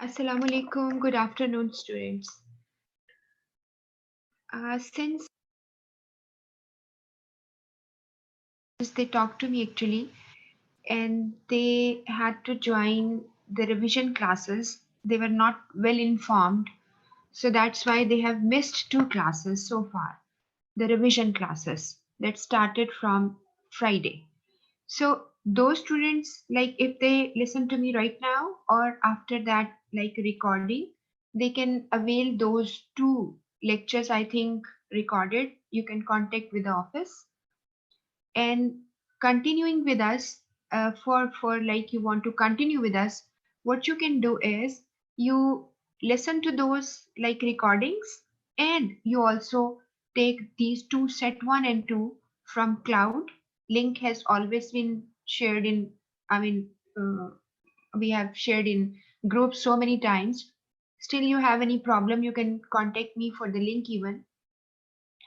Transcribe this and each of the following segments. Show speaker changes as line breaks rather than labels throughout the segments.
Assalamu alaikum. Good afternoon, students. Since they talked to me actually, and they had to join the revision classes, they were not well informed. So that's why they have missed two classes so far. The revision classes that started from Friday. So those students, like if they listen to me right now or after that, like recording, they can avail those two lectures, I think, recorded. You can contact with the office and continuing with us for like you want to continue with us. What you can do is you listen to those like recordings and you also take these two set 1 and 2 from cloud. Link has always been shared in, I mean, we have shared in groups so many times. Still you have any problem, you can contact me for the link even.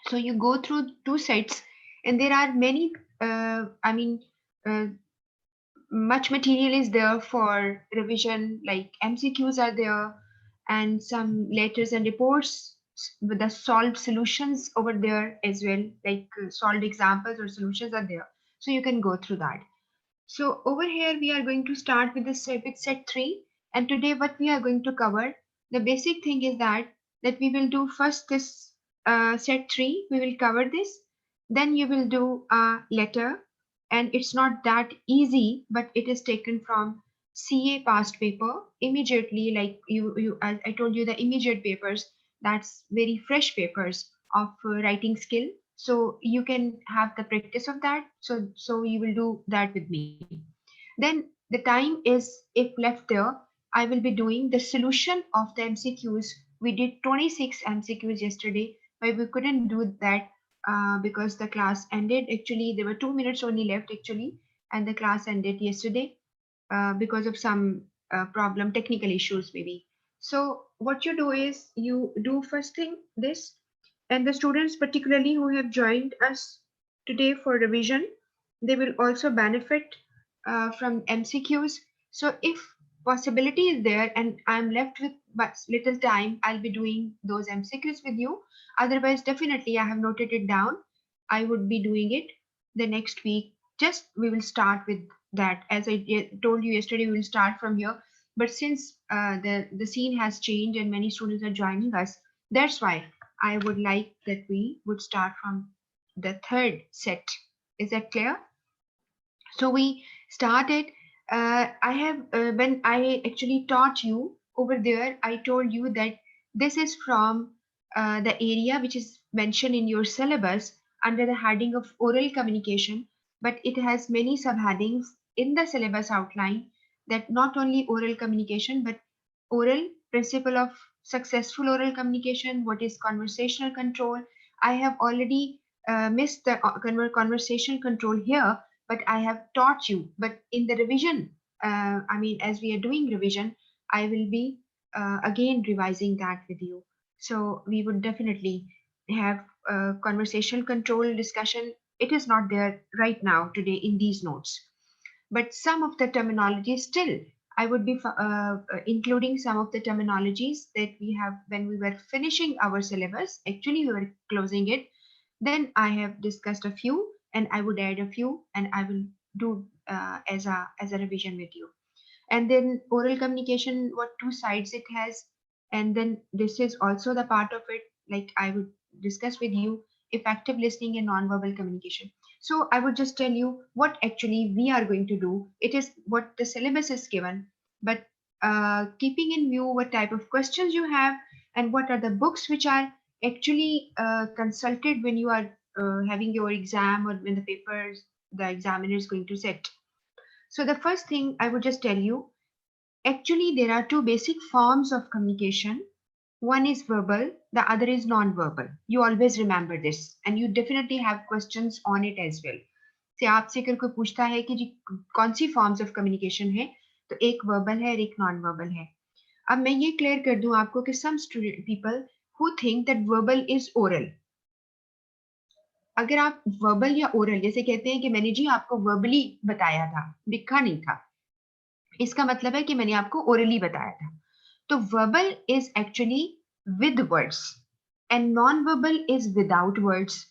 So you go through two sets and there are many, uh, much material is there for revision, like MCQs are there and some letters and reports with the solved solutions over there as well, like solved examples or solutions are there. So you can go through that. So over here, we are going to start with with set 3. And today what we are going to cover, the basic thing is that we will do first this set 3, we will cover this. Then you will do a letter. And it's not that easy, but it is taken from CA past paper immediately. Like I told you the immediate papers, that's very fresh papers of writing skill, so you can have the practice of that. So you will do that with me. Then the time is, if left there, I will be doing the solution of the MCQs. We did 26 MCQs yesterday, but we couldn't do that because the class ended. Actually, there were 2 minutes only left actually, and the class ended yesterday because of some problem, technical issues maybe. So what you do is you do first thing this, and the students particularly who have joined us today for revision, they will also benefit from MCQs. So if possibility is there and I'm left with but little time, I'll be doing those MCQs with you. Otherwise, definitely I have noted it down. I would be doing it the next week. Just we will start with that. As I told you yesterday, we will start from here. But since the scene has changed and many students are joining us, that's why I would like that we would start from the third set. Is that clear? So we started. I have when I actually taught you over there, I told you that this is from the area which is mentioned in your syllabus under the heading of oral communication, but it has many subheadings in the syllabus outline, that not only oral communication but oral principle of successful oral communication, what is conversational control. I have already missed the conversation control here, but I have taught you. But in the revision, as we are doing revision, I will be again revising that with you. So we would definitely have conversation control discussion. It is not there right now today in these notes, but some of the terminology still I would be including some of the terminologies that we have when we were finishing our syllabus. Actually, we were closing it. Then I have discussed a few, and I would add a few, and I will do as a revision with you. And then oral communication, what two sides it has, and then this is also the part of it. Like I would discuss with you effective listening and non-verbal communication. So I would just tell you what actually we are going to do. It is what the syllabus is given, but keeping in view what type of questions you have and what are the books which are actually consulted when you are having your exam or when the papers the examiner is going to set. So the first thing I would just tell you, actually there are two basic forms of communication. One is verbal, the other is non-verbal. You always remember this and you definitely have questions on it as well. से आपसे अगर कोई पूछता है कि जी कौन सी forms of communication है, तो एक वर्बल है और एक नॉन वर्बल है. अब मैं ये क्लियर कर दूं आपको कि some student people who think that verbal is oral. अगर आप वर्बल या ओरल जैसे कहते हैं कि मैंने जी आपको वर्बली बताया था, लिखा नहीं था, इसका मतलब है कि मैंने आपको ओरली बताया था। तो verbal is actually with words and non verbal is without words.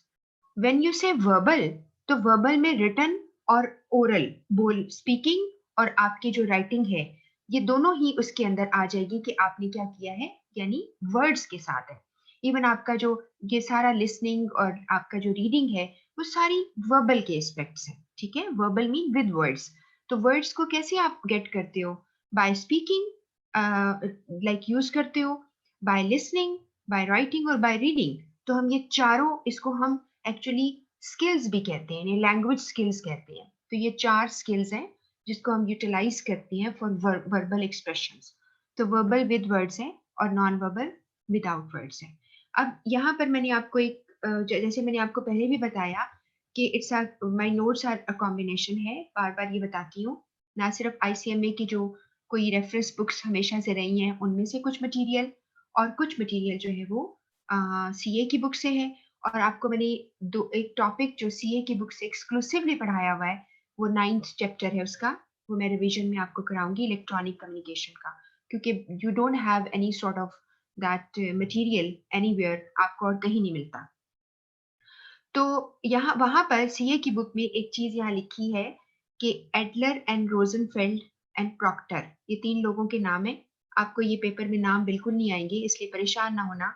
When you से वर्बल, तो वर्बल में रिटन और ओरल, बोल स्पीकिंग और आपकी जो राइटिंग है, ये दोनों ही उसके अंदर आ जाएगी कि आपने क्या किया है, यानी वर्ड्स के साथ है। इवन आपका जो ये सारा लिसनिंग और आपका जो रीडिंग है, वो सारी वर्बल के एस्पेक्ट्स है। ठीक है, वर्बल मीन विद वर्ड्स। तो वर्ड्स को कैसे आप गेट करते हो? बाय स्पीकिंग, लाइक यूज करते हो, बाय लिसनिंग, बाय राइटिंग और बाय रीडिंग। तो हम ये चारों, इसको हम एक्चुअली स्किल्स भी कहते हैं, यानी लैंग्वेज स्किल्स कहते हैं। तो ये 4 स्किल्स हैं जिसको हम यूटिलाइज करते हैं फॉर वर्बल एक्सप्रेशंस। तो वर्बल विद वर्ड्स है और नॉन वर्बल विदाउट वर्ड्स है। अब यहाँ पर मैंने आपको एक जैसे मैंने आपको पहले भी बताया कि it's my notes are a combination है, बार बार ये बताती हूँ। ना सिर्फ आईसीएमए की जो कोई रेफरेंस बुक्स हमेशा से रही हैं उनमें से कुछ मटेरियल, और कुछ मटेरियल जो है वो सीए की बुक से है। और आपको मैंने दो एक टॉपिक जो सीए की बुक से एक्सक्लूसिवली पढ़ाया हुआ है, वो 9th चैप्टर है उसका, वो मैं रिवीजन में आपको कराऊंगी, इलेक्ट्रॉनिक कम्युनिकेशन का। क्योंकि you don't have any sort of that material anywhere, आपको और कहीं नहीं मिलता। तो यहाँ वहां पर सीए की बुक में एक चीज यहाँ लिखी है कि एडलर एंड रोजनफेल्ड एंड प्रॉक्टर, ये 3 लोगों के नाम है। आपको ये पेपर में नाम बिल्कुल नहीं आएंगे, इसलिए परेशान ना होना।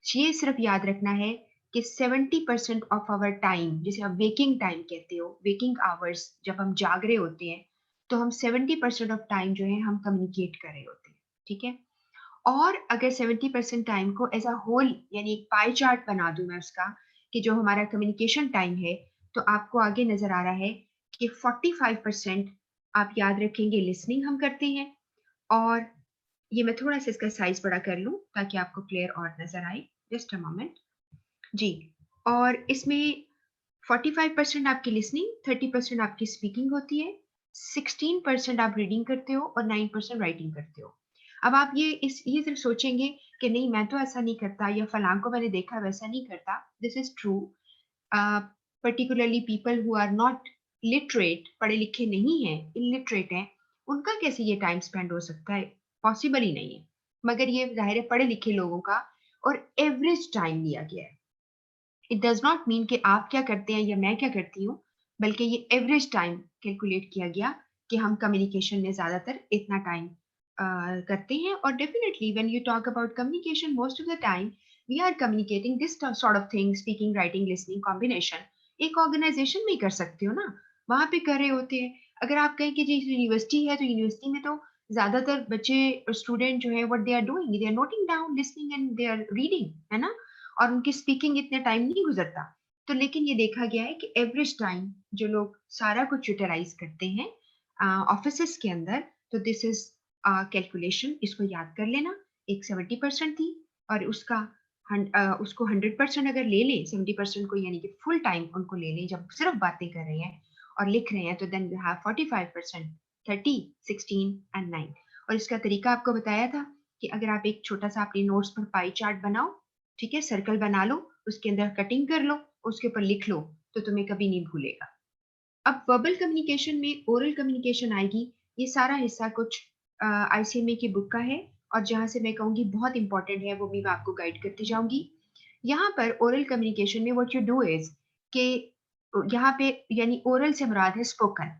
ये सिर्फ याद रखना है कि 70% ऑफ आवर टाइम, जिसे आप वेकिंग टाइम कहते हो, वेकिंग आवर्स, जब हम जाग रहे होते हैं, तो हम 70% ऑफ टाइम जो है हम कम्युनिकेट कर रहे होते हैं। ठीक है, और अगर 70% टाइम को एज अ होल, यानी एक पाई चार्ट बना दूं मैं उसका, कि जो हमारा कम्युनिकेशन टाइम है, तो आपको आगे नजर आ रहा है कि 45% आप याद रखेंगे लिसनिंग हम करते हैं। और ये मैं थोड़ा सा इसका साइज बड़ा कर लूं ताकि आपको क्लियर और नजर आए। जस्ट अ मोमेंट जी। और इसमें 45% आपकी लिसनिंग, 30% आपकी स्पीकिंग होती है, 16% आप रीडिंग करते हो और 9% राइटिंग करते हो। अब आप ये सिर्फ सोचेंगे कि नहीं मैं तो ऐसा नहीं करता, या फलां को मैंने देखा वैसा नहीं करता। This is true. Particularly people who are not literate, पढ़े लिखे नहीं हैं, इलिटरेट हैं, उनका कैसे ये टाइम स्पेंड हो सकता है? पॉसिबल ही नहीं है। मगर ये जाहिर है पढ़े लिखे लोगों का और एवरेज टाइम लिया गया है। इट डज नॉट मीन कि आप क्या करते हैं या मैं क्या करती हूँ, बल्कि ये एवरेज टाइम कैलकुलेट किया गया कि हम कम्युनिकेशन में ज्यादातर इतना टाइम करते हैं। और definitely when you talk about communication, most of the time we are communicating this sort of thing, speaking writing listening combination. एक ऑर्गेनाइजेशन में ही कर सकते हो ना, वहां पे कर रहे होते हैं। अगर आप कहें कि जी यूनिवर्सिटी है, तो यूनिवर्सिटी में तो ज्यादातर बच्चे स्टूडेंट जो है what they are doing, they are noting down, listening and they are reading, है ना। और उनकी स्पीकिंग इतने टाइम नहीं गुजरता। तो लेकिन ये देखा गया है कि एवरेज टाइम जो लोग सारा कुछ यूटिलाइज करते हैं ऑफिस के अंदर, तो दिस इज कैलकुलेशन, इसको याद कर लेना। एक 70% थी, और उसको 100% अगर ले लें, 70% को यानी कि फुल टाइम उनको ले लें, जब सिर्फ बातें कर रहे हैं और लिख रहे हैं, तो देन यू हैव 45%, 30, 16 एंड 9। और इसका तरीका आपको बताया था कि अगर आप एक छोटा सा अपने नोट्स पर पाई चार्ट बनाओ, ठीक है, सर्कल बना लो, उसके अंदर कटिंग कर लो, उसके ऊपर लिख लो, तो तुम्हें कभी नहीं भूलेगा। अब वर्बल कम्युनिकेशन में ओरल कम्युनिकेशन आएगी। ये सारा हिस्सा कुछ आईसीएमए की बुक का है, और जहां से मैं कहूंगी बहुत इंपॉर्टेंट है, वो भी मैं आपको गाइड करती जाऊंगी। यहाँ पर ओरल कम्युनिकेशन में व्हाट यू डू इज कि यहाँ पे, यानी ओरल से मुराद है स्पोकन।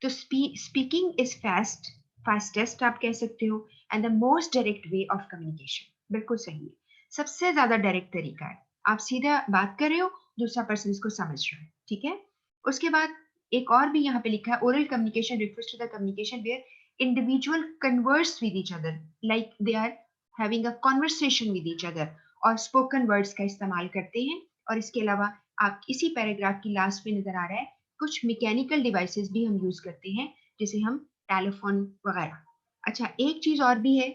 तो स्पीकिंग इज फास्टेस्ट आप कह सकते हो, and the most direct way of communication. बिल्कुल सही है, सबसे ज्यादा डायरेक्ट तरीका है। आप सीधा बात कर रहे हो, दूसरा पर्सन इसको समझ रहा है। ठीक है, उसके बाद एक और भी यहाँ पे लिखा है, oral communication refers to the communication where individual converse with each other, like they are having a conversation with each other, और स्पोकन वर्ड्स का इस्तेमाल करते हैं। और इसके अलावा आप इसी पैराग्राफ की लास्ट में नजर आ रहा है, कुछ मैकेनिकल डिवाइसेस भी हम यूज करते हैं, जैसे हम टेलीफोन वगैरह। अच्छा, एक चीज और भी है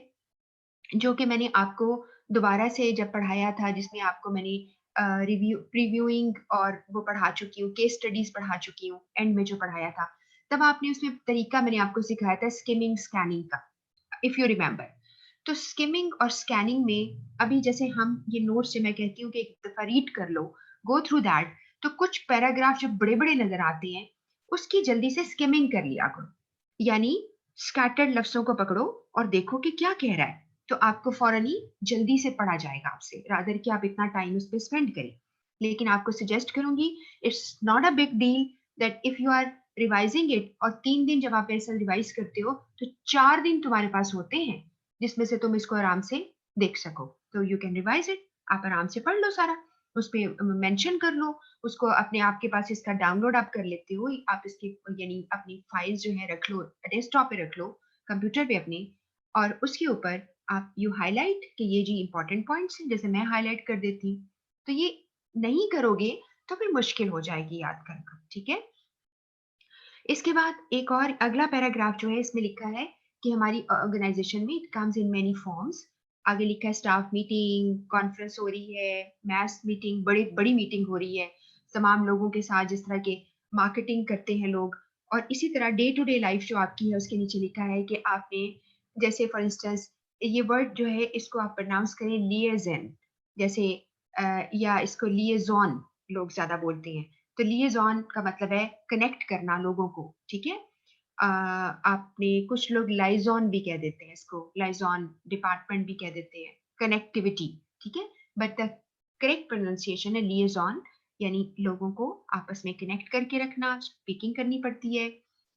जो कि मैंने आपको दोबारा से जब पढ़ाया था, जिसमें आपको मैंने रिव्यू प्रीव्यूइंग और वो पढ़ा चुकी हूँ, केस स्टडीज पढ़ा चुकी हूँ एंड में जो पढ़ाया था, तब आपने उसमें तरीका मैंने आपको सिखाया था स्किमिंग स्कैनिंग का, इफ यू रिमेम्बर। तो स्किमिंग और स्कैनिंग में, अभी जैसे हम ये नोट से मैं कहती हूँ कि एक दफा रीड कर लो, गो थ्रू दैट, तो कुछ पैराग्राफ जो बड़े बड़े नजर आते हैं, उसकी जल्दी से स्किमिंग कर लिया करो। यानी स्कैटर्ड लफ्जों को पकड़ो और देखो कि क्या कह रहा है, तो आपको फौरन ही जल्दी से पढ़ा जाएगा आपसे, रादर कि आप इतना टाइम उस पर स्पेंड करें। लेकिन आपको सजेस्ट करूंगी, it's not a big deal that if you are revising it, और 3 दिन जब आप ऐसा रिवाइज करते हो तो 4 दिन तुम्हारे पास होते हैं जिसमें से तुम इसको आराम से देख सको, तो यू कैन रिवाइज इट। आप आराम से पढ़ लो सारा, उस पर मेंशन कर लो उसको, अपने आपके पास इसका डाउनलोड आप कर लेते हो, आप इसकी यानी अपनी फाइल्स जो है रख लो, डेस्कटॉप पे रख लो, कंप्यूटर पे अपने, और उसके ऊपर आप यू हाईलाइट कि ये जी इंपॉर्टेंट पॉइंट्स हैं, जैसे मैं हाईलाइट कर देती हूँ। तो ये नहीं करोगे तो फिर मुश्किल हो जाएगी याद करना, ठीक है। इसके बाद एक और अगला पैराग्राफ जो है इसमें लिखा है कि हमारी ऑर्गेनाइजेशन में it comes in many forms. आगे लिखा है स्टाफ मीटिंग, कॉन्फ्रेंस हो रही है, मैस मीटिंग, बड़ी बड़ी मीटिंग हो रही है तमाम लोगों के साथ, जिस तरह के मार्केटिंग करते हैं लोग। और इसी तरह डे टू डे लाइफ जो आपकी है उसके नीचे लिखा है कि आपने, जैसे फॉर इंस्टेंस ये वर्ड जो है इसको आप प्रोनाउंस करें लिएजन, जैसे या इसको लिएजॉन लोग ज्यादा बोलते हैं। तो लिएजॉन का मतलब है कनेक्ट करना लोगों को, ठीक है। आपने, कुछ लोग लाइजॉन भी कह देते हैं इसको, लाइजॉन डिपार्टमेंट भी कह देते हैं, कनेक्टिविटी, ठीक है। बट द करेक्ट प्रोनाउंसिएशन है लिएजॉन, यानी लोगों को आपस में कनेक्ट करके रखना, स्पीकिंग करनी पड़ती है,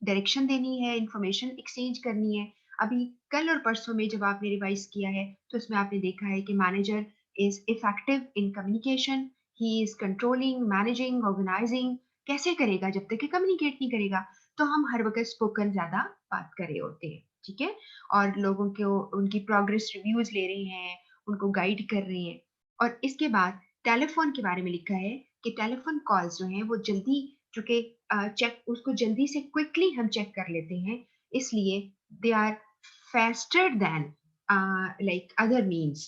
डायरेक्शन देनी है, इंफॉर्मेशन एक्सचेंज करनी है। अभी कल और परसों में जब आपने रिवाइज किया है तो उसमें आपने देखा है कि manager is effective in communication, he is controlling, managing, organising. कैसे करेगा जब तक कि कम्युनिकेट नहीं करेगा। तो हम हर वक्त स्पोकन ज्यादा बात कर रहे होते हैं, ठीक है, और लोगों को उनकी प्रोग्रेस रिव्यूज ले रहे हैं, उनको गाइड कर रहे हैं। और इसके बाद टेलीफोन के बारे में लिखा है कि टेलीफोन कॉल्स जो हैं वो जल्दी, चूंकि चेक उसको जल्दी से क्विकली हम चेक कर लेते हैं, इसलिए they are faster than like other means।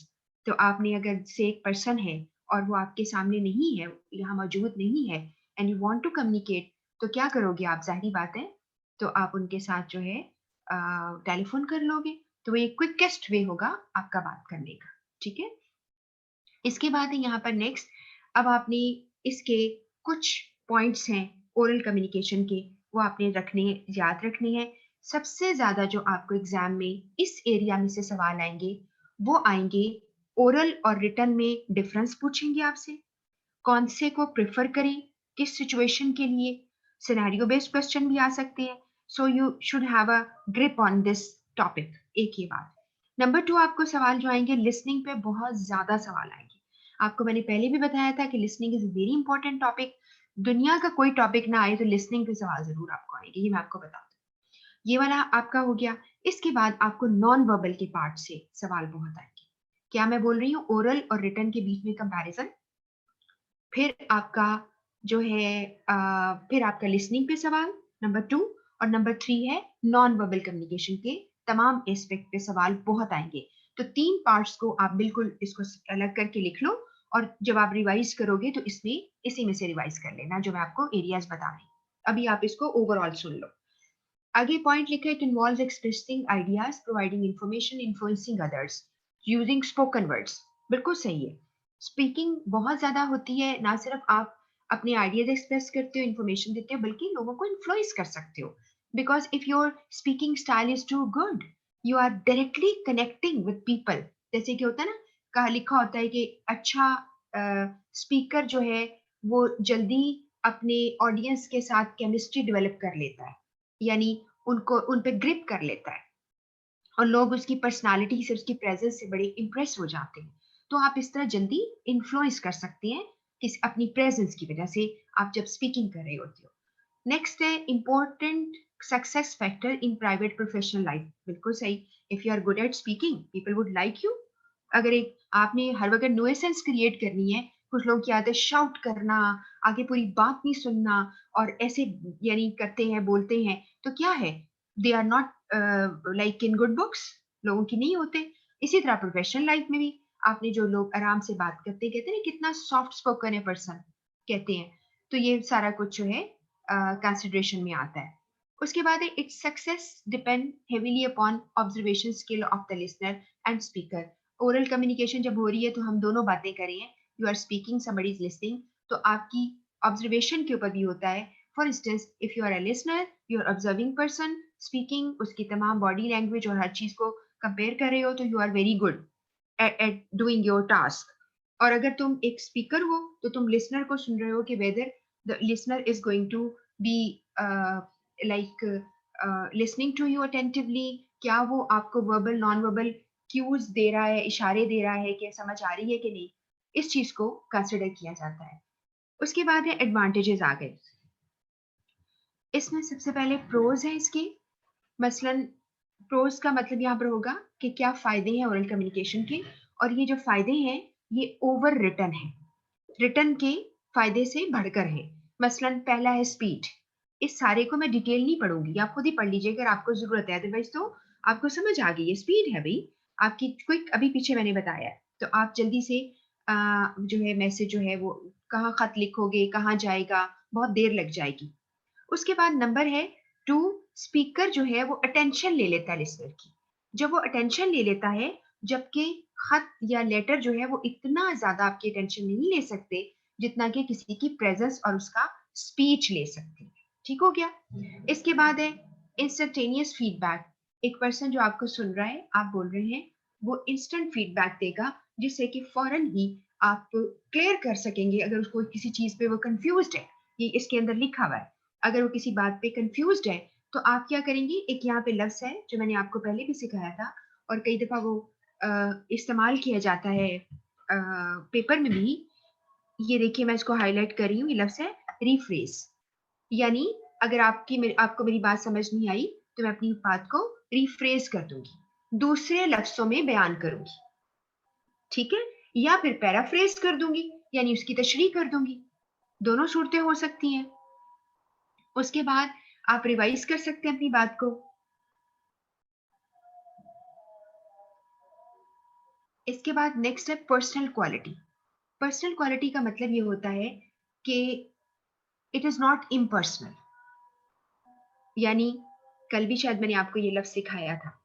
तो आपने अगर से एक पर्सन है और वो आपके सामने नहीं है, यहाँ मौजूद नहीं है, and you want to communicate, तो क्या करोगे आप, जाहिर बात है, तो आप उनके साथ जो है टेलीफोन कर लोगे। तो ये क्विकेस्ट वे होगा आपका बात करने का, ठीक है। इसके बाद है यहाँ पर नेक्स्ट, अब आपने इसके कुछ पॉइंट्स हैं ओरल कम्युनिकेशन के, वो आपने रखने, याद रखने हैं। सबसे ज्यादा जो आपको एग्जाम में इस एरिया में से सवाल आएंगे वो आएंगे ओरल और रिटन में डिफरेंस पूछेंगे आपसे, कौन से को प्रेफर करें, किस सिचुएशन के लिए, सिनेरियो बेस्ड क्वेश्चन भी आ सकते हैं। So you should have a grip on this topic, एक ही बात। नंबर 2 आपको सवाल जो आएंगे लिसनिंग पे, बहुत ज्यादा सवाल आएंगे। आपको मैंने पहले भी बताया था कि listening is very important topic. दुनिया का कोई टॉपिक ना आए तो लिसनिंग पे सवाल जरूर आपको आएंगे, ये मैं आपको बता दूं। ये वाला आपका हो गया। इसके बाद आपको नॉन वर्बल के पार्ट से सवाल बहुत आएंगे। क्या मैं बोल रही हूँ, ओरल और रिटन के बीच में कंपैरिजन, फिर आपका जो है फिर आपका लिसनिंग पे सवाल नंबर 2, और नंबर 3 है नॉन वर्बल कम्युनिकेशन के तमाम एस्पेक्ट पे सवाल बहुत आएंगे। तो 3 पार्ट्स को आप बिल्कुल इसको अलग करके लिख लो, और जब आप रिवाइज करोगे तो इसमें इसी में से रिवाइज कर लेना जो मैं आपको एरियाज बता रही हूँ। अभी आप इसको ओवरऑल सुन लो। आगे पॉइंट लिखा है, it involves expressing ideas, providing information, influencing others using spoken words. बिल्कुल सही है, स्पीकिंग बहुत ज्यादा होती है, ना सिर्फ आप अपने आइडियाज एक्सप्रेस करते हो, इंफॉर्मेशन देते हो, बल्कि लोगों को इन्फ्लुएंस कर सकते हो। Because if your speaking style is too good, you are directly connecting with people. जैसे कि होता है ना, कहा लिखा होता है कि अच्छा स्पीकर जो है वो जल्दी अपने ऑडियंस के साथ केमिस्ट्री डेवलप कर लेता है, यानी उनको उन पे ग्रिप कर लेता है, और लोग उसकी पर्सनालिटी से, उसकी प्रेजेंस से बड़े इंप्रेस हो जाते हैं। तो आप इस तरह जल्दी इन्फ्लुएंस कर सकते हैं किस अपनी प्रेजेंस की वजह से, आप जब स्पीकिंग कर रहे होते हो। नेक्स्ट है important success factor in private professional life. बिल्कुल सही, if you are good at speaking people would like you. अगर एक आपने हर वक्त न्यूएसेंस क्रिएट करनी है, कुछ लोग की आदत है शाउट करना, आगे पूरी बात नहीं सुनना, और ऐसे यानी करते हैं, बोलते हैं, तो क्या है, they are not like in good books, लोगों की नहीं होते। इसी तरह प्रोफेशनल लाइफ में भी आपने, जो लोग आराम से बात करते कहते हैं कितना सॉफ्ट स्पोकन है पर्सन, कहते हैं, तो ये सारा कुछ जो है कंसिडरेशन में आता है। उसके बाद है its success depend heavily upon observation skill of the listener and speaker. Oral communication जब हो रही है तो हम दोनों बातें कर रहे हैं, you are speaking, somebody is listening, तो आपकी ऑब्जर्वेशन के ऊपर भी होता है for instance if you are a listener, you are observing person speaking, उसकी तमाम बॉडी लैंग्वेज और हर चीज को कंपेयर कर रहे हो, तो you are very good at doing your task. और अगर तुम एक स्पीकर हो तो तुम लिसनर को सुन रहे हो कि whether the listener is going to be like listening to you attentively, क्या वो आपको वर्बल नॉन वर्बल क्यूज दे रहा है, इशारे दे रहा है कि समझ आ रही है कि नहीं, इस चीज को कंसिडर किया जाता है। उसके बाद है एडवांटेजेस आ गए। इसमें सबसे पहले प्रोज है इसके, मसलन प्रोज का मतलब यहाँ पर होगा कि क्या फायदे हैं ओरल कम्युनिकेशन के, और ये जो फायदे हैं ये ओवर रिटन है, रिटन के फायदे से बढ़कर है। मसलन पहला है स्पीड, इस सारे को मैं डिटेल नहीं पढ़ूंगी, आप खुद ही पढ़ लीजिए अगर आपको जरूरत है, अदरवाइज तो आपको समझ आ गई है, स्पीड है भाई आपकी, क्विक अभी पीछे मैंने बताया है, तो आप जल्दी से जो है मैसेज जो है वो कहाँ खत लिखोगे, कहाँ जाएगा, बहुत देर लग जाएगी। उसके बाद नंबर है 2, स्पीकर जो है वो अटेंशन ले लेता है लिसनर की, जब वो अटेंशन ले लेता है, जबकि खत या लेटर जो है वो इतना ज्यादा आपकी अटेंशन नहीं ले सकते जितना कि किसी की प्रेजेंस और उसका स्पीच ले सकते हैं। ठीक हो गया। इसके बाद है इंस्टेंटेनियस फीडबैक, एक पर्सन जो आपको सुन रहा है, आप बोल रहे हैं, वो इंस्टेंट फीडबैक देगा जिससे कि फौरन ही आप क्लियर कर सकेंगे अगर उसको किसी चीज पे वो कंफ्यूज्ड है, ये इसके अंदर लिखा हुआ है, अगर वो किसी बात पे कंफ्यूज्ड है तो आप क्या करेंगे, एक यहाँ पे लफ्ज है जो मैंने आपको पहले भी सिखाया था और कई दफा वो इस्तेमाल किया जाता है पेपर में भी, ये देखिए मैं इसको हाईलाइट कर रही हूँ, ये लफ्ज है रिफ्रेज, यानी अगर आपको मेरी बात समझ नहीं आई तो मैं अपनी बात को रिफ्रेज कर दूंगी, दूसरे लफ्जों में बयान करूंगी, ठीक है, या फिर पैराफ्रेज कर दूंगी यानी उसकी तशरीह कर दूंगी, दोनों सूरतें हो सकती हैं। उसके बाद आप रिवाइज कर सकते हैं अपनी बात को। इसके बाद नेक्स्ट है पर्सनल क्वालिटी। पर्सनल क्वालिटी का मतलब ये होता है कि इट इज नॉट इम्पर्सनल, यानी कल भी शायद मैंने आपको ये लफ्ज सिखाया था,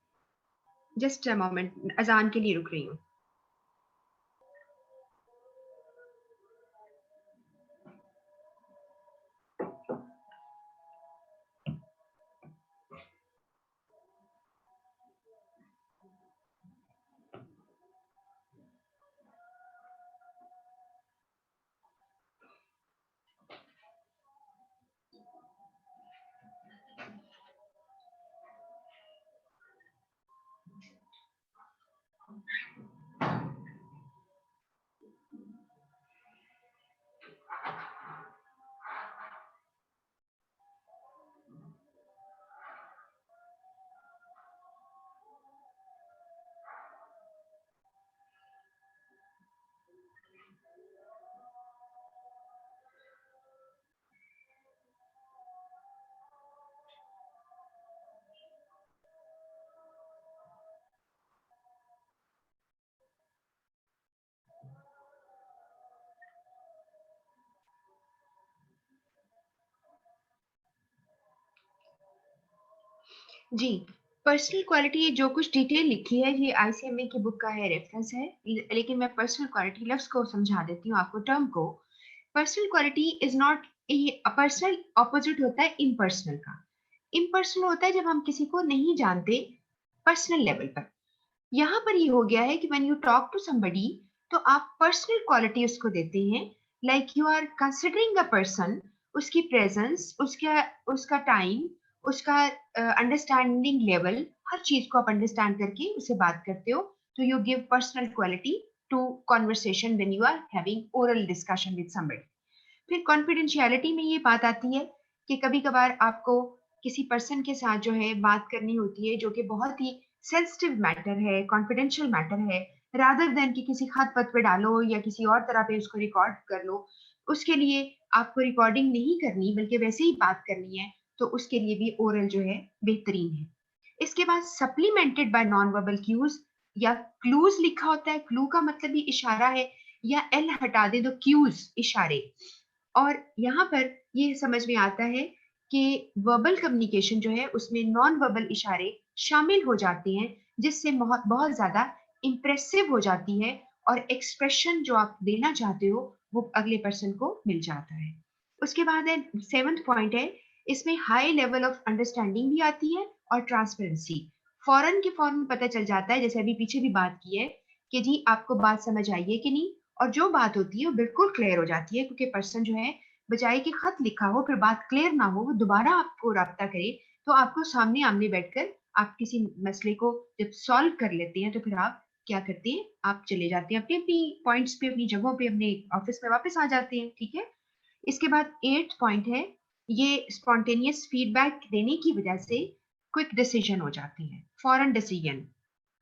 जस्ट अ मोमेंट, अजान के लिए रुक रही हूँ। जी, पर्सनल क्वालिटी जो कुछ डिटेल लिखी है ये आईसीएमए की बुक का है, रेफरेंस है, लेकिन मैं पर्सनल क्वालिटी लफ्ज को समझा देती हूँ आपको, टर्म को। Personal quality is not, personal opposite होता है इम्पर्सनल का। इम्पर्सनल होता है जब हम किसी को नहीं जानते पर्सनल लेवल पर, यहाँ पर ये हो गया है कि when you talk to somebody तो आप पर्सनल क्वालिटी उसको देते हैं, like you are considering a person, उसकी प्रेजेंस, उसका उसका टाइम, उसका अंडरस्टैंडिंग लेवल, हर चीज को आप अंडरस्टैंड करके उसे बात करते हो, तो you give personal quality to conversation when you are having oral discussion with somebody. फिर कॉन्फिडेंशियलिटी में ये बात आती है कि कभी कभार आपको किसी पर्सन के साथ जो है बात करनी होती है जो कि बहुत ही सेंसिटिव मैटर है, कॉन्फिडेंशियल मैटर है, रादर देन कि किसी खत पत पे डालो या किसी और तरह पे उसको रिकॉर्ड कर लो, उसके लिए आपको रिकॉर्डिंग नहीं करनी बल्कि वैसे ही बात करनी है, तो उसके लिए भी ओरल जो है बेहतरीन है। इसके बाद supplemented by non verbal cues या क्लूज लिखा होता है, क्लू का मतलब भी इशारा है, या एल हटा दे तो क्यूज इशारे, और यहाँ पर ये समझ में आता है कि वर्बल कम्युनिकेशन जो है उसमें नॉन वर्बल इशारे शामिल हो जाते हैं, जिससे बहुत बहुत ज्यादा इंप्रेसिव हो जाती है और एक्सप्रेशन जो आप देना चाहते हो वो अगले पर्सन को मिल जाता है। उसके बाद है 7th पॉइंट है, इसमें हाई लेवल ऑफ अंडरस्टैंडिंग भी आती है और ट्रांसपेरेंसी। फौरन के फौरन पता चल जाता है, जैसे अभी पीछे भी बात की है कि जी आपको बात समझ आई है कि नहीं, और जो बात होती है वो बिल्कुल क्लियर हो जाती है, क्योंकि पर्सन जो है बजाय कि खत लिखा हो फिर बात क्लियर ना हो, वो दोबारा आपको राब्ता करे, तो आपको सामने आमने बैठकर आप किसी मसले को जब सॉल्व कर लेते हैं तो फिर आप क्या करते हैं, आप चले जाते हैं अपनी अपनी पॉइंट्स पे, अपनी जगहों पे, अपने ऑफिस में वापस आ जाते हैं। ठीक है। इसके बाद 8th पॉइंट है, ये स्पॉन्टेनियस फीडबैक देने की वजह से क्विक डिसीजन हो जाते हैं, फॉरन डिसीजन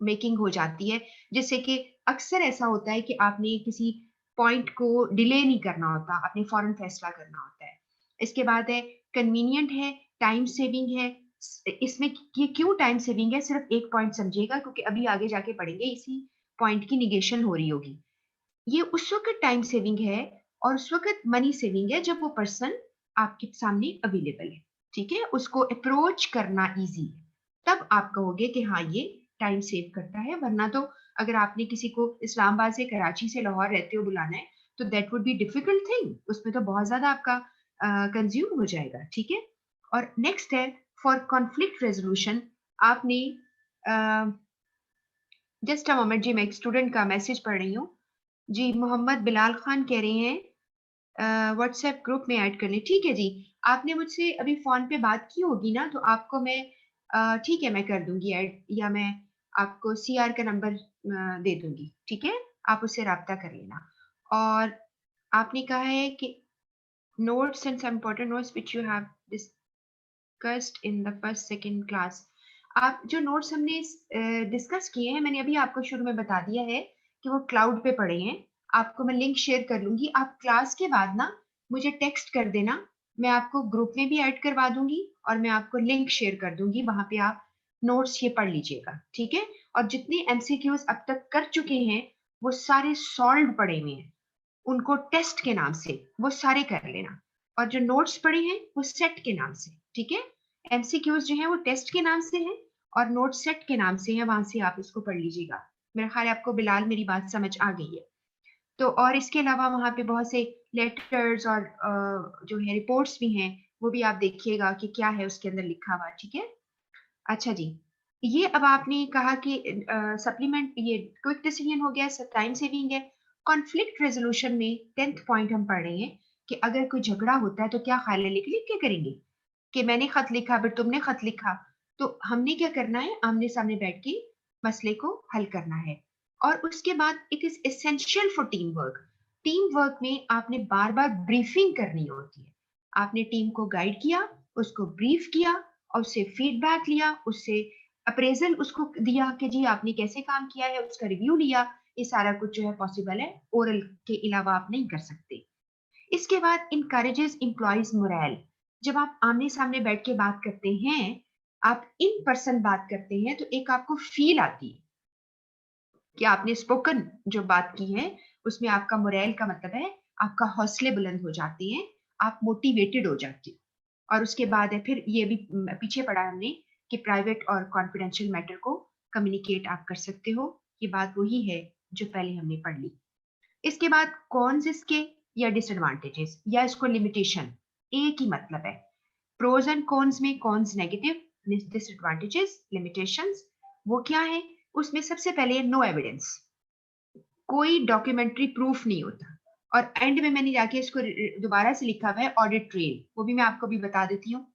मेकिंग हो जाती है, जिससे कि अक्सर ऐसा होता है कि आपने किसी पॉइंट को डिले नहीं करना होता, आपने फौरन फैसला करना होता है। इसके बाद है कन्वीनियंट है, टाइम सेविंग है। इसमें ये क्यों टाइम सेविंग है, सिर्फ एक पॉइंट समझिएगा, क्योंकि अभी आगे जाके पढ़ेंगे इसी पॉइंट की निगेशन हो रही होगी। ये उस वक्त टाइम सेविंग है और उस वक्त मनी सेविंग है जब वो पर्सन आपके सामने अवेलेबल है। ठीक है, उसको अप्रोच करना इजी है, तब आप कहोगे कि हाँ ये टाइम सेव करता है। वरना तो अगर आपने किसी को इस्लामाबाद से, कराची से, लाहौर रहते हो बुलाना है, तो that would be difficult thing, उसमें तो बहुत ज्यादा आपका कंज्यूम हो जाएगा। ठीक है। और नेक्स्ट है फॉर कॉन्फ्लिक्ट रेजोल्यूशन। आपने जस्ट अ मोमेंट जी, मैं एक स्टूडेंट का मैसेज पढ़ रही हूँ। जी, मोहम्मद बिलाल खान कह रहे हैं व्हाट्सएप ग्रुप में ऐड कर लें। ठीक है जी, आपने मुझसे अभी फोन पे बात की होगी ना, तो आपको मैं ठीक है मैं कर दूंगी ऐड, या मैं आपको सीआर का नंबर दे दूंगी। ठीक है, आप उससे राब्ता कर लेना। और आपने कहा है कि notes and some important notes which you have discussed in the first second class. आप जो नोट्स हमने डिस्कस किए हैं, मैंने अभी आपको शुरू में बता दिया है कि वो क्लाउड पे पड़े हैं। आपको मैं लिंक शेयर कर लूंगी, आप क्लास के बाद ना मुझे टेक्स्ट कर देना, मैं आपको ग्रुप में भी ऐड करवा दूंगी और मैं आपको लिंक शेयर कर दूंगी, वहां पे आप नोट्स ये पढ़ लीजिएगा। ठीक है। और जितने एमसीक्यूज अब तक कर चुके हैं वो सारे सॉल्व पड़े हुए हैं, उनको टेस्ट के नाम से वो सारे कर लेना। और जो नोट्स पड़े हैं वो सेट के नाम से। ठीक है। एमसीक्यूज जो है वो टेस्ट के नाम से है और नोट सेट के नाम से है, वहां से आप इसको पढ़ लीजिएगा। मेरा ख्याल है आपको बिलाल मेरी बात समझ आ गई है। तो और इसके अलावा वहां पे बहुत से लेटर्स और जो है रिपोर्ट्स भी हैं, वो भी आप देखिएगा कि क्या है उसके अंदर लिखा हुआ। ठीक है। अच्छा जी, ये अब आपने कहा कि सप्लीमेंट, ये क्विक डिसीजन हो गया, टाइम सेविंग है। कॉन्फ्लिक्ट रेजोल्यूशन में 10th पॉइंट हम पढ़ रहे हैं कि अगर कोई झगड़ा होता है तो क्या ख्याल है, लिख लिख के करेंगे कि मैंने खत लिखा फिर तुमने खत लिखा। तो हमने क्या करना है, आमने सामने बैठ के मसले को हल करना है। और उसके बाद it is essential for team work. Team work में आपने बार बार ब्रीफिंग करनी होती है। आपने टीम को गाइड किया, उसको ब्रीफ किया और उससे फीडबैक लिया, उससे अप्रेजल उसको दिया कि जी आपने कैसे काम किया है, उसका रिव्यू लिया। ये सारा कुछ जो है पॉसिबल है, ओरल के अलावा आप नहीं कर सकते। इसके बाद इनकरेजेस एम्प्लॉयज मोरल। जब आप आमने सामने बैठ के बात करते हैं, आप इन पर्सन बात करते हैं, तो एक आपको फील आती है कि आपने स्पोकन जो बात की है उसमें आपका मोरल का मतलब है आपका हौसले बुलंद हो जाते हैं, आप मोटिवेटेड हो जाते हो। और उसके बाद है फिर ये भी पीछे पढ़ा हमने कि प्राइवेट और कॉन्फिडेंशियल मैटर को कम्युनिकेट आप कर सकते हो। ये बात वही है जो पहले हमने पढ़ ली। इसके बाद कॉन्स इसके या डिसएडवांटेजेस या इसको लिमिटेशन, एक ही मतलब है। प्रोज एंड कॉन्स में कॉन्स नेगेटिव, डिसएडवांटेजेस लिमिटेशंस, वो क्या है, उसमें सबसे पहले नो एविडेंस, कोई डॉक्यूमेंट्री प्रूफ नहीं होता। और एंड में मैंने जाके इसको दोबारा से लिखा हुआ है ऑडिट ट्रेल, वो भी मैं आपको भी बता देती हूँ।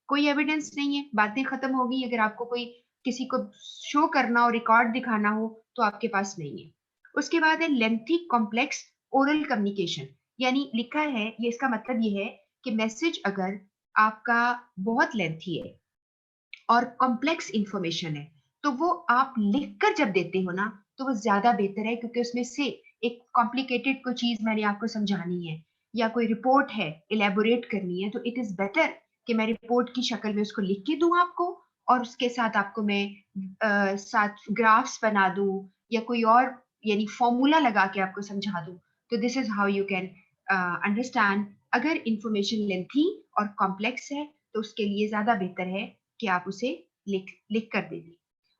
कोई एविडेंस नहीं है, बातें खत्म हो गई। अगर आपको कोई किसी को शो करना हो, रिकॉर्ड दिखाना हो, तो आपके पास नहीं है। उसके बाद है लेंथी कॉम्प्लेक्स ओरल कम्युनिकेशन, यानी लिखा है, ये इसका मतलब ये है कि मैसेज अगर आपका बहुत लेंथी है और कॉम्प्लेक्स इंफॉर्मेशन है, तो वो आप लिखकर जब देते हो ना, तो वो ज्यादा बेहतर है, क्योंकि उसमें से एक कॉम्प्लिकेटेड कोई चीज मैंने आपको समझानी है या कोई रिपोर्ट है इलेबोरेट करनी है, तो इट इज बेटर कि मैं रिपोर्ट की शक्ल में उसको लिख के दूं आपको, और उसके साथ आपको मैं साथ ग्राफ्स बना दूं या कोई और यानी फॉर्मूला लगा के आपको समझा दूं। तो this is how you can understand. अगर इंफॉर्मेशन लेंथी और कॉम्प्लेक्स है तो उसके लिए ज्यादा बेहतर है कि आप उसे लिख लिख कर दे दें।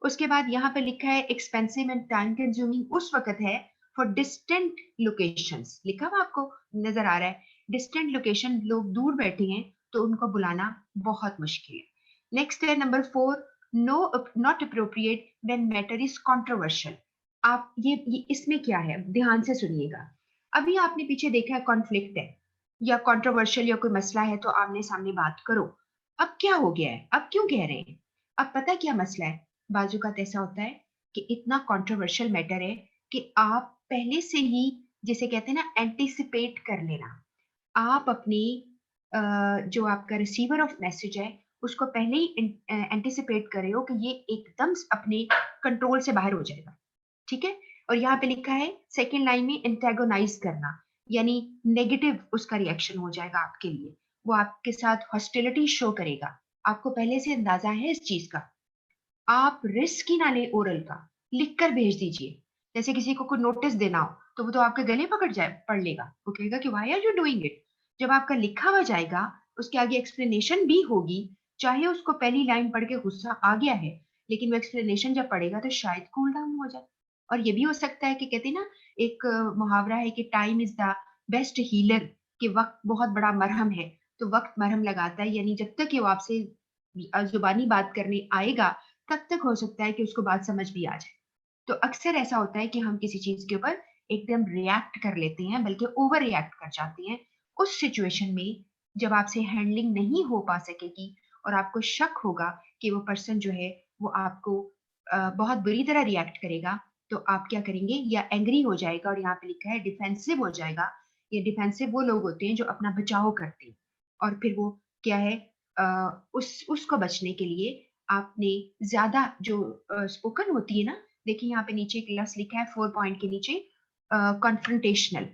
उसके बाद यहाँ पे लिखा है एक्सपेंसिव एंड टाइम कंज्यूमिंग उस वक्त है फॉर डिस्टेंट लोकेशंस, लिखा हुआ आपको नजर आ रहा है डिस्टेंट लोकेशन, लोग दूर बैठे हैं तो उनको बुलाना बहुत मुश्किल है। नेक्स्ट है number 4, no not appropriate when matter is controversial. आप ये इसमें क्या है, ध्यान से सुनिएगा। अभी आपने पीछे देखा है कॉन्फ्लिक्ट है या कंट्रोवर्शियल या कोई मसला है तो आमने सामने बात करो। अब क्या हो गया है, अब क्यों कह रहे हैं? अब पता क्या मसला है, बाजू का ऐसा होता है कि इतना कंट्रोवर्शियल मैटर है कि आप पहले से ही, जिसे कहते हैं ना, एंटिसिपेट कर लेना। आप अपनी जो आपका रिसीवर ऑफ मैसेज है उसको पहले ही एंटिसिपेट कर रहे हो कि ये एकदम अपने कंट्रोल से बाहर हो जाएगा, ठीक है। और यहाँ पे लिखा है सेकेंड लाइन में एंटेगोनाइज करना, यानी नेगेटिव उसका रिएक्शन हो जाएगा आपके लिए, वो आपके साथ हॉस्टिलिटी शो करेगा। आपको पहले से अंदाजा है इस चीज का। आप रिस्क ही ना ले ओरल का, लिख कर भेज दीजिए। जैसे किसी को कोई नोटिस देना हो तो वो तो आपके गले पकड़ जाए, पढ़ लेगा, वो कहेगा कि why are you doing it. जब आपका लिखा हुआ जाएगा, उसके आगे एक्सप्लेनेशन भी होगी, चाहे उसको पहली लाइन पढ़ के गुस्सा आ गया है, लेकिन वो एक्सप्लेनेशन जब पढ़ेगा तो शायद कूल डाउन हो जाए। और ये भी हो सकता है कि कहते हैं ना, एक मुहावरा है कि time is the best healer, कि वक्त बहुत बड़ा मरहम है। तो वक्त मरहम लगाता है, यानी जब तक कि वो आपसे जुबानी बात करने आएगा तब तक हो सकता है कि उसको बात समझ भी आ जाए। तो अक्सर ऐसा होता है कि हम किसी चीज के ऊपर एकदम रिएक्ट कर लेते हैं, बल्कि ओवर रिएक्ट कर जाते हैं। उस सिचुएशन में जब आपसे हैंडलिंग नहीं हो पा सकेगी और आपको शक होगा कि वो पर्सन जो है वो आपको बहुत बुरी तरह रिएक्ट करेगा, तो आप क्या करेंगे, या एंग्री हो जाएगा, और यहाँ पे लिखा है डिफेंसिव हो जाएगा। ये डिफेंसिव वो लोग होते हैं जो अपना बचाव करते हैं, और फिर वो क्या है, उसको बचने के लिए आपने ज्यादा जो स्पोकन होती है ना, देखिए यहाँ पे नीचे क्लास लिखा है 4 पॉइंट के नीचे, कॉन्फ्रंटेशनल।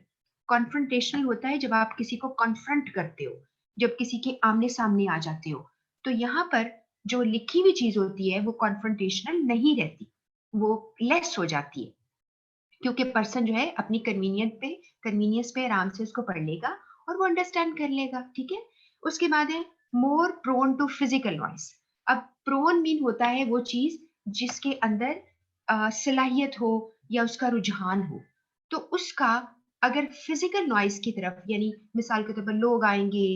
कॉन्फ्रंटेशनल होता है जब आप किसी को कॉन्फ्रंट करते हो, जब किसी के आमने सामने आ जाते हो। तो यहाँ पर जो लिखी हुई चीज होती है वो कॉन्फ्रंटेशनल नहीं रहती, वो लेस हो जाती है, क्योंकि पर्सन जो है अपनी कन्वीनियंस पे आराम से उसको पढ़ लेगा और वो अंडरस्टैंड कर लेगा, ठीक है। उसके बाद है more prone to physical noise. अब प्रोन मीन होता है वो चीज जिसके अंदर सलाहियत हो या उसका रुझान हो, तो उसका अगर फिजिकल नॉइस की तरफ, यानी मिसाल के तौर पर लोग आएंगे,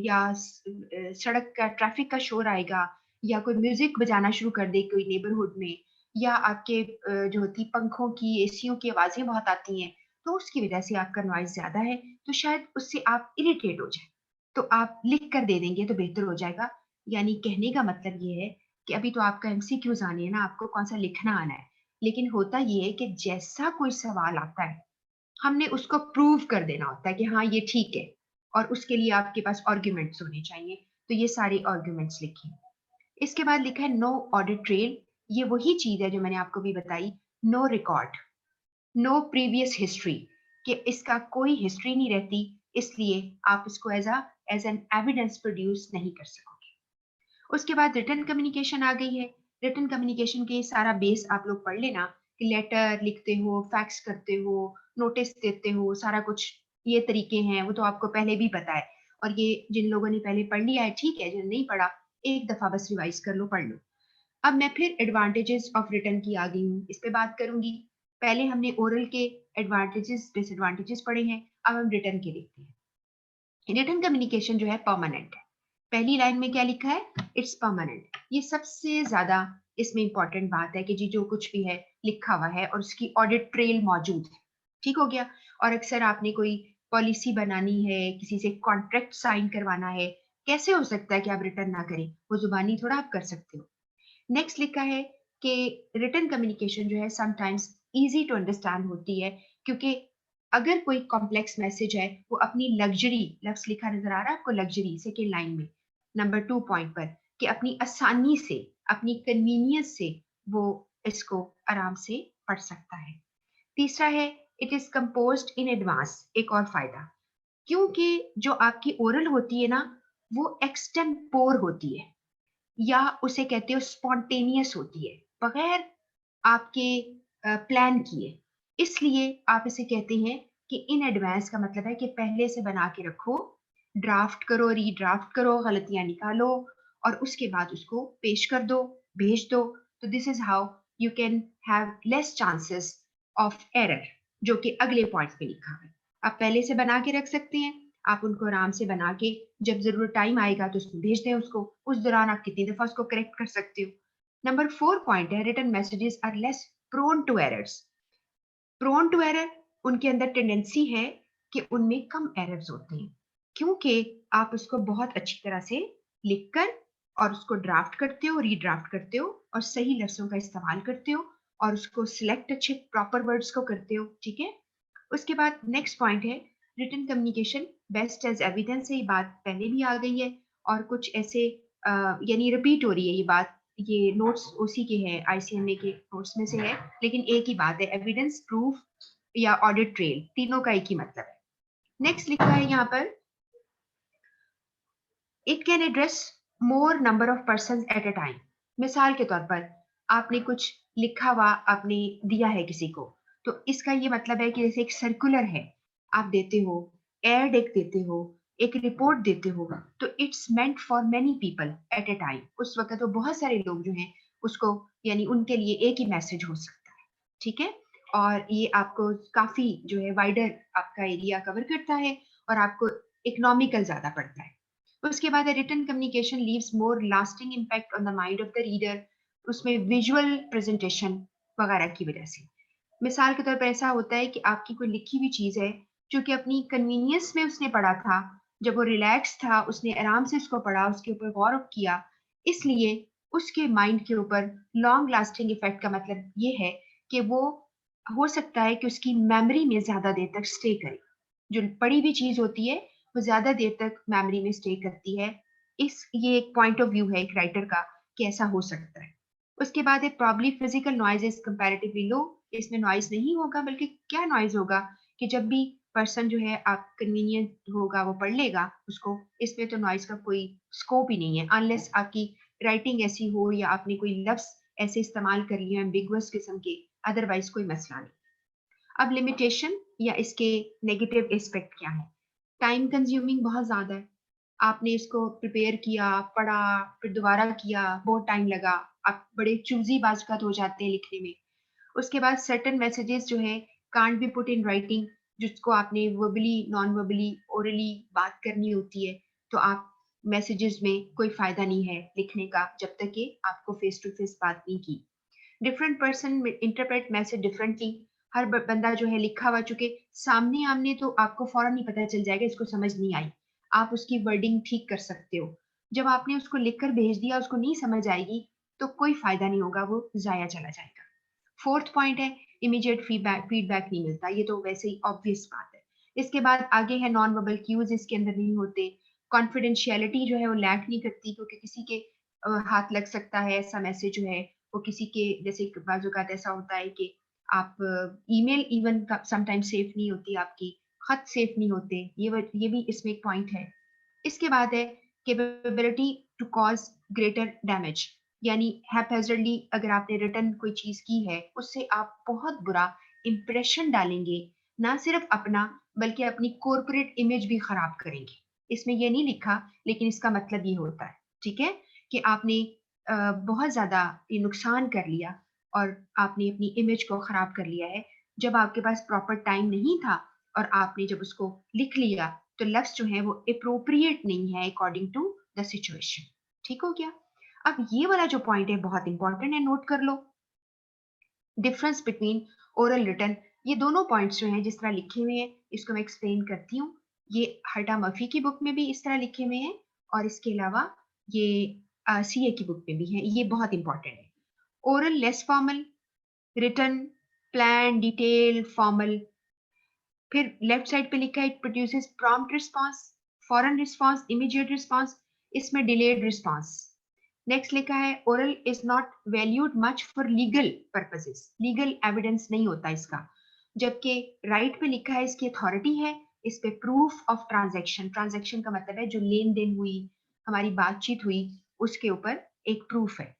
या सड़क का ट्रैफिक का शोर आएगा, या कोई म्यूजिक बजाना शुरू कर दे कोई नेबरहुड में, या आपके जो होती पंखों की, एसियों की आवाजें बहुत आती हैं, तो उसकी वजह से आपका नॉइज ज्यादा है, तो शायद उससे आप इरिटेट हो जाए। तो आप लिख कर दे देंगे तो बेहतर हो जाएगा। यानी कहने का मतलब ये है कि अभी तो आपका एमसीक्यूज आने हैं ना, आपको कौन सा लिखना आना है, लेकिन होता ये है कि जैसा कोई सवाल आता है हमने उसको प्रूव कर देना होता है कि हाँ ये ठीक है, और उसके लिए आपके पास आर्ग्यूमेंट्स होने चाहिए। तो ये सारे आर्ग्यूमेंट्स लिखे। इसके बाद लिखा है नो ऑडिट ट्रेल। ये वही चीज है जो मैंने आपको भी बताई, no record, no previous history, कि इसका कोई हिस्ट्री नहीं रहती, इसलिए आप इसको एज एन एविडेंस प्रोड्यूस नहीं कर सकोगे। उसके बाद रिटर्न कम्युनिकेशन आ गई है। रिटर्न कम्युनिकेशन के सारा बेस आप लोग पढ़ लेना, कि लेटर लिखते हो, फैक्स करते हो, नोटिस देते हो, सारा कुछ ये तरीके हैं, वो तो आपको पहले भी पता है। और ये जिन लोगों ने पहले पढ़ लिया है ठीक है, जिन नहीं पढ़ा एक दफा बस रिवाइज कर लो, पढ़ लो। अब मैं फिर एडवांटेजेस ऑफ रिटर्न की आ गई हूँ, इस पे बात करूंगी। पहले हमने ओरल के एडवांटेजेस डिसएडवांटेजेस पढ़े हैं, अब हम रिटर्न के देखते हैं। रिटर्न कम्युनिकेशन जो है परमानेंट है। पहली लाइन में क्या लिखा है, इट्स परमानेंट। ये सबसे ज्यादा इसमें इंपॉर्टेंट बात है कि जी जो कुछ भी है लिखा हुआ है और उसकी ऑडिट ट्रेल मौजूद है, ठीक हो गया। और अक्सर आपने कोई पॉलिसी बनानी है, किसी से कॉन्ट्रैक्ट साइन करवाना है, कैसे हो सकता है कि आप रिटर्न ना करें, वो जुबानी थोड़ा आप कर सकते हो। नेक्स्ट लिखा है कि रिटन कम्युनिकेशन जो है समटाइम्स इजी टू अंडरस्टैंड होती है, क्योंकि अगर कोई कॉम्प्लेक्स मैसेज है, वो अपनी लग्जरी, लफ्ज लिखा नजर आ रहा है आपको, लग्जरी सेकेंड लाइन में नंबर 2 पॉइंट पर, कि अपनी आसानी से, अपनी कन्वीनियंस से वो इसको आराम से पढ़ सकता है। तीसरा है it is composed in advance. एक और फायदा, क्योंकि जो आपकी ओरल होती है ना, वो एक्सटेम्पोर होती है, या उसे कहते हो स्पॉन्टेनियस होती है, बगैर आपके प्लान किए। इसलिए आप इसे कहते हैं कि इन एडवांस का मतलब है कि पहले से बना के रखो, ड्राफ्ट करो, रीड्राफ्ट करो, गलतियां निकालो, और उसके बाद उसको पेश कर दो, भेज दो। तो this is how you can have less chances of error, जो कि अगले पॉइंट पे लिखा है। आप पहले से बना के रख सकते हैं, आप उनको आराम से बना के जब ज़रूरत टाइम आएगा तो उसमें भेज दें उसको, उस दौरान आप कितनी दफ़ा उसको करेक्ट कर सकते हो। नंबर 4 पॉइंट है written messages are less prone to errors. Prone to error उनके अंदर टेंडेंसी है कि उनमें कम एरर्स होते हैं, क्योंकि आप उसको बहुत अच्छी तरह से लिखकर और उसको ड्राफ्ट करते हो, रीड्राफ्ट करते हो और सही लफ्ज़ों का इस्तेमाल करते हो और उसको सिलेक्ट अच्छे प्रॉपर वर्ड्स को करते हो, ठीक है? उसके बाद नेक्स्ट पॉइंट है written communication best as evidence है। ये बात पहले भी आ गई है और कुछ ऐसे यानी रिपीट हो रही है ये बात। ये नोट्स उसी के हैं, आईसीएमए के नोट्स में से है, लेकिन एक ही बात है, एविडेंस, प्रूफ या ऑडिट ट्रेल, तीनों का एक ही मतलब है। नेक्स्ट लिखा है यहाँ पर, it can address more number of person at a time. मिसाल के तौर पर आपने कुछ लिखा हुआ आपने दिया है किसी को, तो इसका ये मतलब है कि जैसे एक सर्कुलर है आप देते हो, एड एक देते हो, एक रिपोर्ट देते हो, तो it's meant for many people at a time. उस वक्त तो बहुत सारे लोग जो हैं उसको यानी उनके लिए एक ही मैसेज हो सकता है, ठीक है? और ये आपको काफी जो है वाइडर आपका एरिया कवर करता है और आपको इकोनॉमिकल ज्यादा पड़ता है। उसके बाद written communication leaves more lasting impact on the mind of the reader. उसमें विजुअल प्रेजेंटेशन वगैरह की वजह से, मिसाल के तौर पर ऐसा होता है कि आपकी कोई लिखी हुई चीज है जो कि अपनी कन्वीनियंस में उसने पढ़ा था, जब वो रिलैक्स था उसने आराम से उसको पढ़ा, उसके ऊपर गौर किया, इसलिए उसके माइंड के ऊपर लॉन्ग लास्टिंग इफेक्ट का मतलब ये है कि वो हो सकता है कि उसकी मेमोरी में ज्यादा देर तक स्टे करे। जो पढ़ी हुई चीज होती है वो ज्यादा देर तक मेमोरी में स्टे करती है। इस ये एक पॉइंट ऑफ व्यू है एक राइटर का कि ऐसा हो सकता है। उसके बाद है probably physical noise is comparatively low. इसमें नॉइज नहीं होगा, बल्कि क्या नॉइज होगा कि जब भी पर्सन जो है आप कन्वीनियंट होगा वो पढ़ लेगा उसको, इसमें तो नॉइज का कोई स्कोप ही नहीं है, अनलेस आपकी राइटिंग ऐसी हो या आपने कोई लफ्ज ऐसे इस्तेमाल कर लिया एम्बिगुअस किस्म के, अदरवाइज कोई मसला नहीं। अब लिमिटेशन या इसके नेगेटिव एस्पेक्ट क्या है? टाइम कंज्यूमिंग बहुत ज्यादा है। आपने इसको प्रिपेयर किया, पढ़ा, फिर दोबारा किया, बहुत टाइम लगा, आप बड़े चूजी बाजकत हो जाते हैं लिखने में। उसके बाद सर्टेन मैसेजेस जो है can't be put in writing, जिसको आपने वर्बली, नॉन वर्बली, ओरली बात करनी होती है, तो आप मैसेजेस में कोई फायदा नहीं है लिखने का जब तक कि आपको फेस टू फेस बात नहीं की। Different person interpret message differently. हर बंदा जो है लिखा हुआ, चूंकि सामने आमने तो आपको फौरन ही पता चल जाएगा इसको समझ नहीं आई, आप उसकी वर्डिंग ठीक कर सकते हो। जब आपने उसको लिखकर भेज दिया उसको नहीं समझ आएगी तो कोई फायदा नहीं होगा, वो जाया चला जाएगा। फोर्थ पॉइंट है इमीडिएट फीडबैक, फीडबैक नहीं मिलता, ये तो वैसे ही ऑब्वियस बात है। इसके बाद आगे है नॉन वर्बल क्यूज इसके अंदर नहीं होते। कॉन्फिडेंशियलिटी जो है वो लैक नहीं करती, क्योंकि किसी के हाथ लग सकता है ऐसा मैसेज जो है वो किसी के, जैसे बाज़-औक़ात ऐसा होता है कि आप ईमेल इवन समटाइम सेफ नहीं होती आपकी, खत सेफ नहीं होते, ये भी इसमें एक पॉइंट है। इसके बाद है capability to cause greater damage, यानी हैप्पैज़र्डली अगर आपने रिटर्न कोई चीज की है उससे आप बहुत बुरा इंप्रेशन डालेंगे, ना सिर्फ अपना बल्कि अपनी कॉर्पोरेट इमेज भी खराब करेंगे। इसमें ये नहीं लिखा लेकिन इसका मतलब ये होता है, ठीक है, कि आपने बहुत ज्यादा ये नुकसान कर लिया और आपने अपनी इमेज को खराब कर लिया है। जब आपके पास प्रॉपर टाइम नहीं था और आपने जब उसको लिख लिया तो लफ्ज जो है वो अप्रोप्रिएट नहीं है अकॉर्डिंग टू द सिचुएशन। ठीक हो गया? अब ये वाला जो पॉइंट है बहुत इंपॉर्टेंट है, नोट कर लो। डिफरेंस बिटवीन ओरल रिटर्न, ये दोनों पॉइंट्स जो हैं जिस तरह लिखे हुए हैं इसको मैं एक्सप्लेन करती हूँ। ये हर्टा मर्फी की बुक में भी इस तरह लिखे हुए हैं और इसके अलावा ये सीए की बुक में भी है, ये बहुत इंपॉर्टेंट है। Oral less formal, return plan, detail, formal. फिर लेफ्ट साइड पे लिखा है it produces prompt response, foreign response, immediate response, इसमें डिलेड रिस्पांस। नेक्स्ट लिखा है oral is not valued much for legal purposes, legal evidence नहीं होता इसका, जबकि राइट पे लिखा है इसकी अथॉरिटी है, इस पे प्रूफ ऑफ ट्रांजैक्शन, ट्रांजैक्शन का मतलब है जो लेन देन हुई, हमारी बातचीत हुई, उसके ऊपर एक प्रूफ है।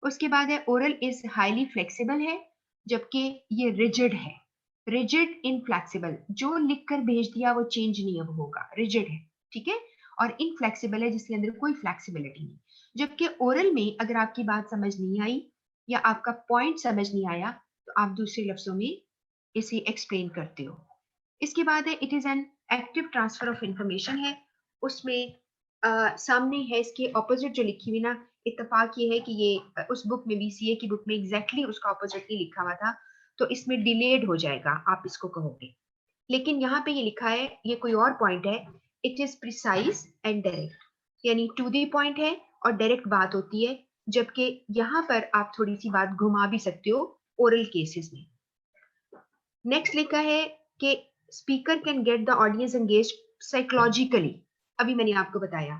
उसके बाद है ओरल इज हाईली फ्लेक्सिबल है, जबकि ये रिजिड है। रिजिड इनफ्लेक्सिबल, जो लिखकर भेज दिया वो चेंज नहीं अब होगा, रिजिड है, ठीक है। और इनफ्लेक्सिबल है जिसके अंदर कोई फ्लेक्सिबिलिटी नहीं। जबकि ओरल में अगर आपकी बात समझ नहीं आई या आपका पॉइंट समझ नहीं आया तो आप दूसरे लफ्जों में इसे एक्सप्लेन करते हो। इसके बाद है it is an active transfer of information है, उसमें सामने है इसके ऑपोजिट जो लिखी हुई ना, इत्तेफाक ये है कि ये उस बुक में भी, सीए की बुक में एग्जैक्टली उसका ऑपोजिट ही लिखा हुआ था, तो इसमें डिलेड हो जाएगा आप इसको कहोगे। लेकिन यहाँ पे ये लिखा है, ये कोई और पॉइंट है, it is precise and direct, यानी टू दी पॉइंट है और डायरेक्ट बात होती है, जबकि यहाँ पर आप थोड़ी सी बात घुमा भी सकते हो ओरल केसेस में। नेक्स्ट लिखा है कि speaker can get the audience engage psychologically. अभी मैंने आपको बताया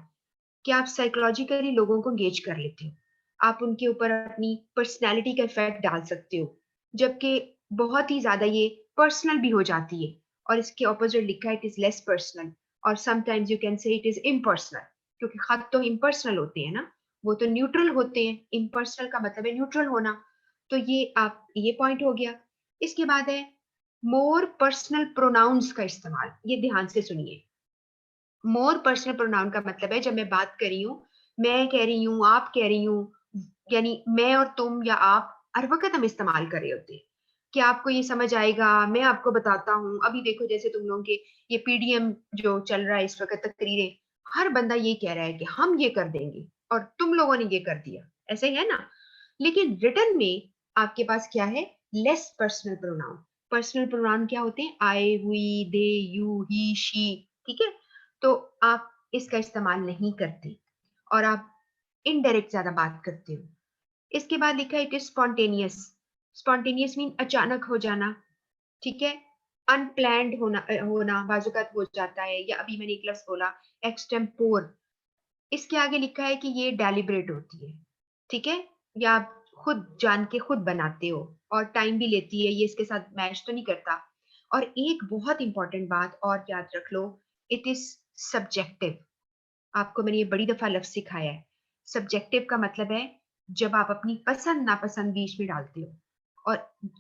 कि आप साइकोलॉजिकली लोगों को एंगेज कर लेते हो, आप उनके ऊपर अपनी पर्सनैलिटी का इफेक्ट डाल सकते हो, जबकि बहुत ही ज्यादा ये पर्सनल भी हो जाती है। और इसके ऑपोजिट लिखा है इट इज लेस पर्सनल, और sometimes you can say it is impersonal, क्योंकि खत तो इम्पर्सनल होते हैं ना, वो तो न्यूट्रल होते हैं, इम्पर्सनल का मतलब है न्यूट्रल होना। तो ये आप, ये पॉइंट हो गया। इसके बाद है मोर पर्सनल प्रोनाउंस का इस्तेमाल, ये ध्यान से सुनिए। मोर पर्सनल प्रोनाउन का मतलब है जब मैं बात कर रही हूँ, मैं कह रही हूँ, आप कह रही हूँ, यानी मैं और तुम या आप हर वक्त हम इस्तेमाल कर रहे होते हैं कि आपको ये समझ आएगा, मैं आपको बताता हूँ। अभी देखो जैसे तुम लोगों के ये पीडीएम जो चल रहा है इस वक्त, तकरीरें, हर बंदा ये कह रहा है कि हम ये कर देंगे और तुम लोगों ने ये कर दिया, ऐसे ही है ना। लेकिन रिटर्न में आपके पास क्या है, less personal pronoun. Personal pronoun क्या होते हैं, आई, हुई, दे, यू, ही, शी, ठीक है। तो आप इसका इस्तेमाल नहीं करते और आप इनडायरेक्ट ज्यादा बात करते हो। इसके बाद लिखा है it is spontaneous. Spontaneous mean अचानक हो जाना, ठीक है। अनप्लैंड होना बाजुकात हो जाता है, या अभी मैंने एक लफ्ज बोला एक्सटेम्पोर, इसके आगे लिखा है कि ये डेलिब्रेट होती है, ठीक है, या आप खुद जान के खुद बनाते हो, और टाइम भी लेती है, ये इसके साथ मैच तो नहीं करता। और एक बहुत इंपॉर्टेंट बात और याद रख लो, इट इज सब्जेक्टिव। आपको मैंने ये बड़ी दफा लफ्ज सिखाया है, सब्जेक्टिव का मतलब है जब आप अपनी पसंद नापसंद बीच में डालते हो,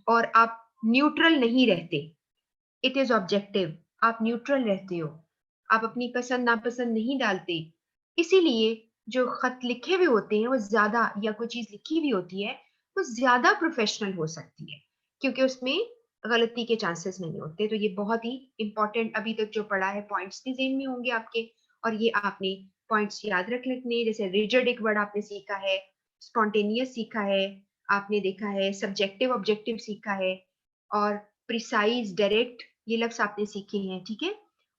और आप न्यूट्रल नहीं रहते। इट इज ऑब्जेक्टिव, आप न्यूट्रल रहते हो, आप अपनी पसंद नापसंद नहीं डालते। इसीलिए जो खत लिखे हुए होते हैं वो ज्यादा, या कोई चीज लिखी हुई होती है वो ज्यादा प्रोफेशनल हो सकती है, क्योंकि उसमें गलती के चांसेस नहीं होते। तो ये बहुत ही इंपॉर्टेंट, अभी तक जो पढ़ा है पॉइंट्स भी जेहन में होंगे आपके, और ये आपने पॉइंट्स याद रख लेने। जैसे रिजिड एक वर्ड आपने सीखा है, स्पॉन्टेनियस सीखा है, आपने देखा है सब्जेक्टिव ऑब्जेक्टिव सीखा है, और प्रिसाइज डायरेक्ट ये लफ्ज आपने सीखे हैं, ठीक है।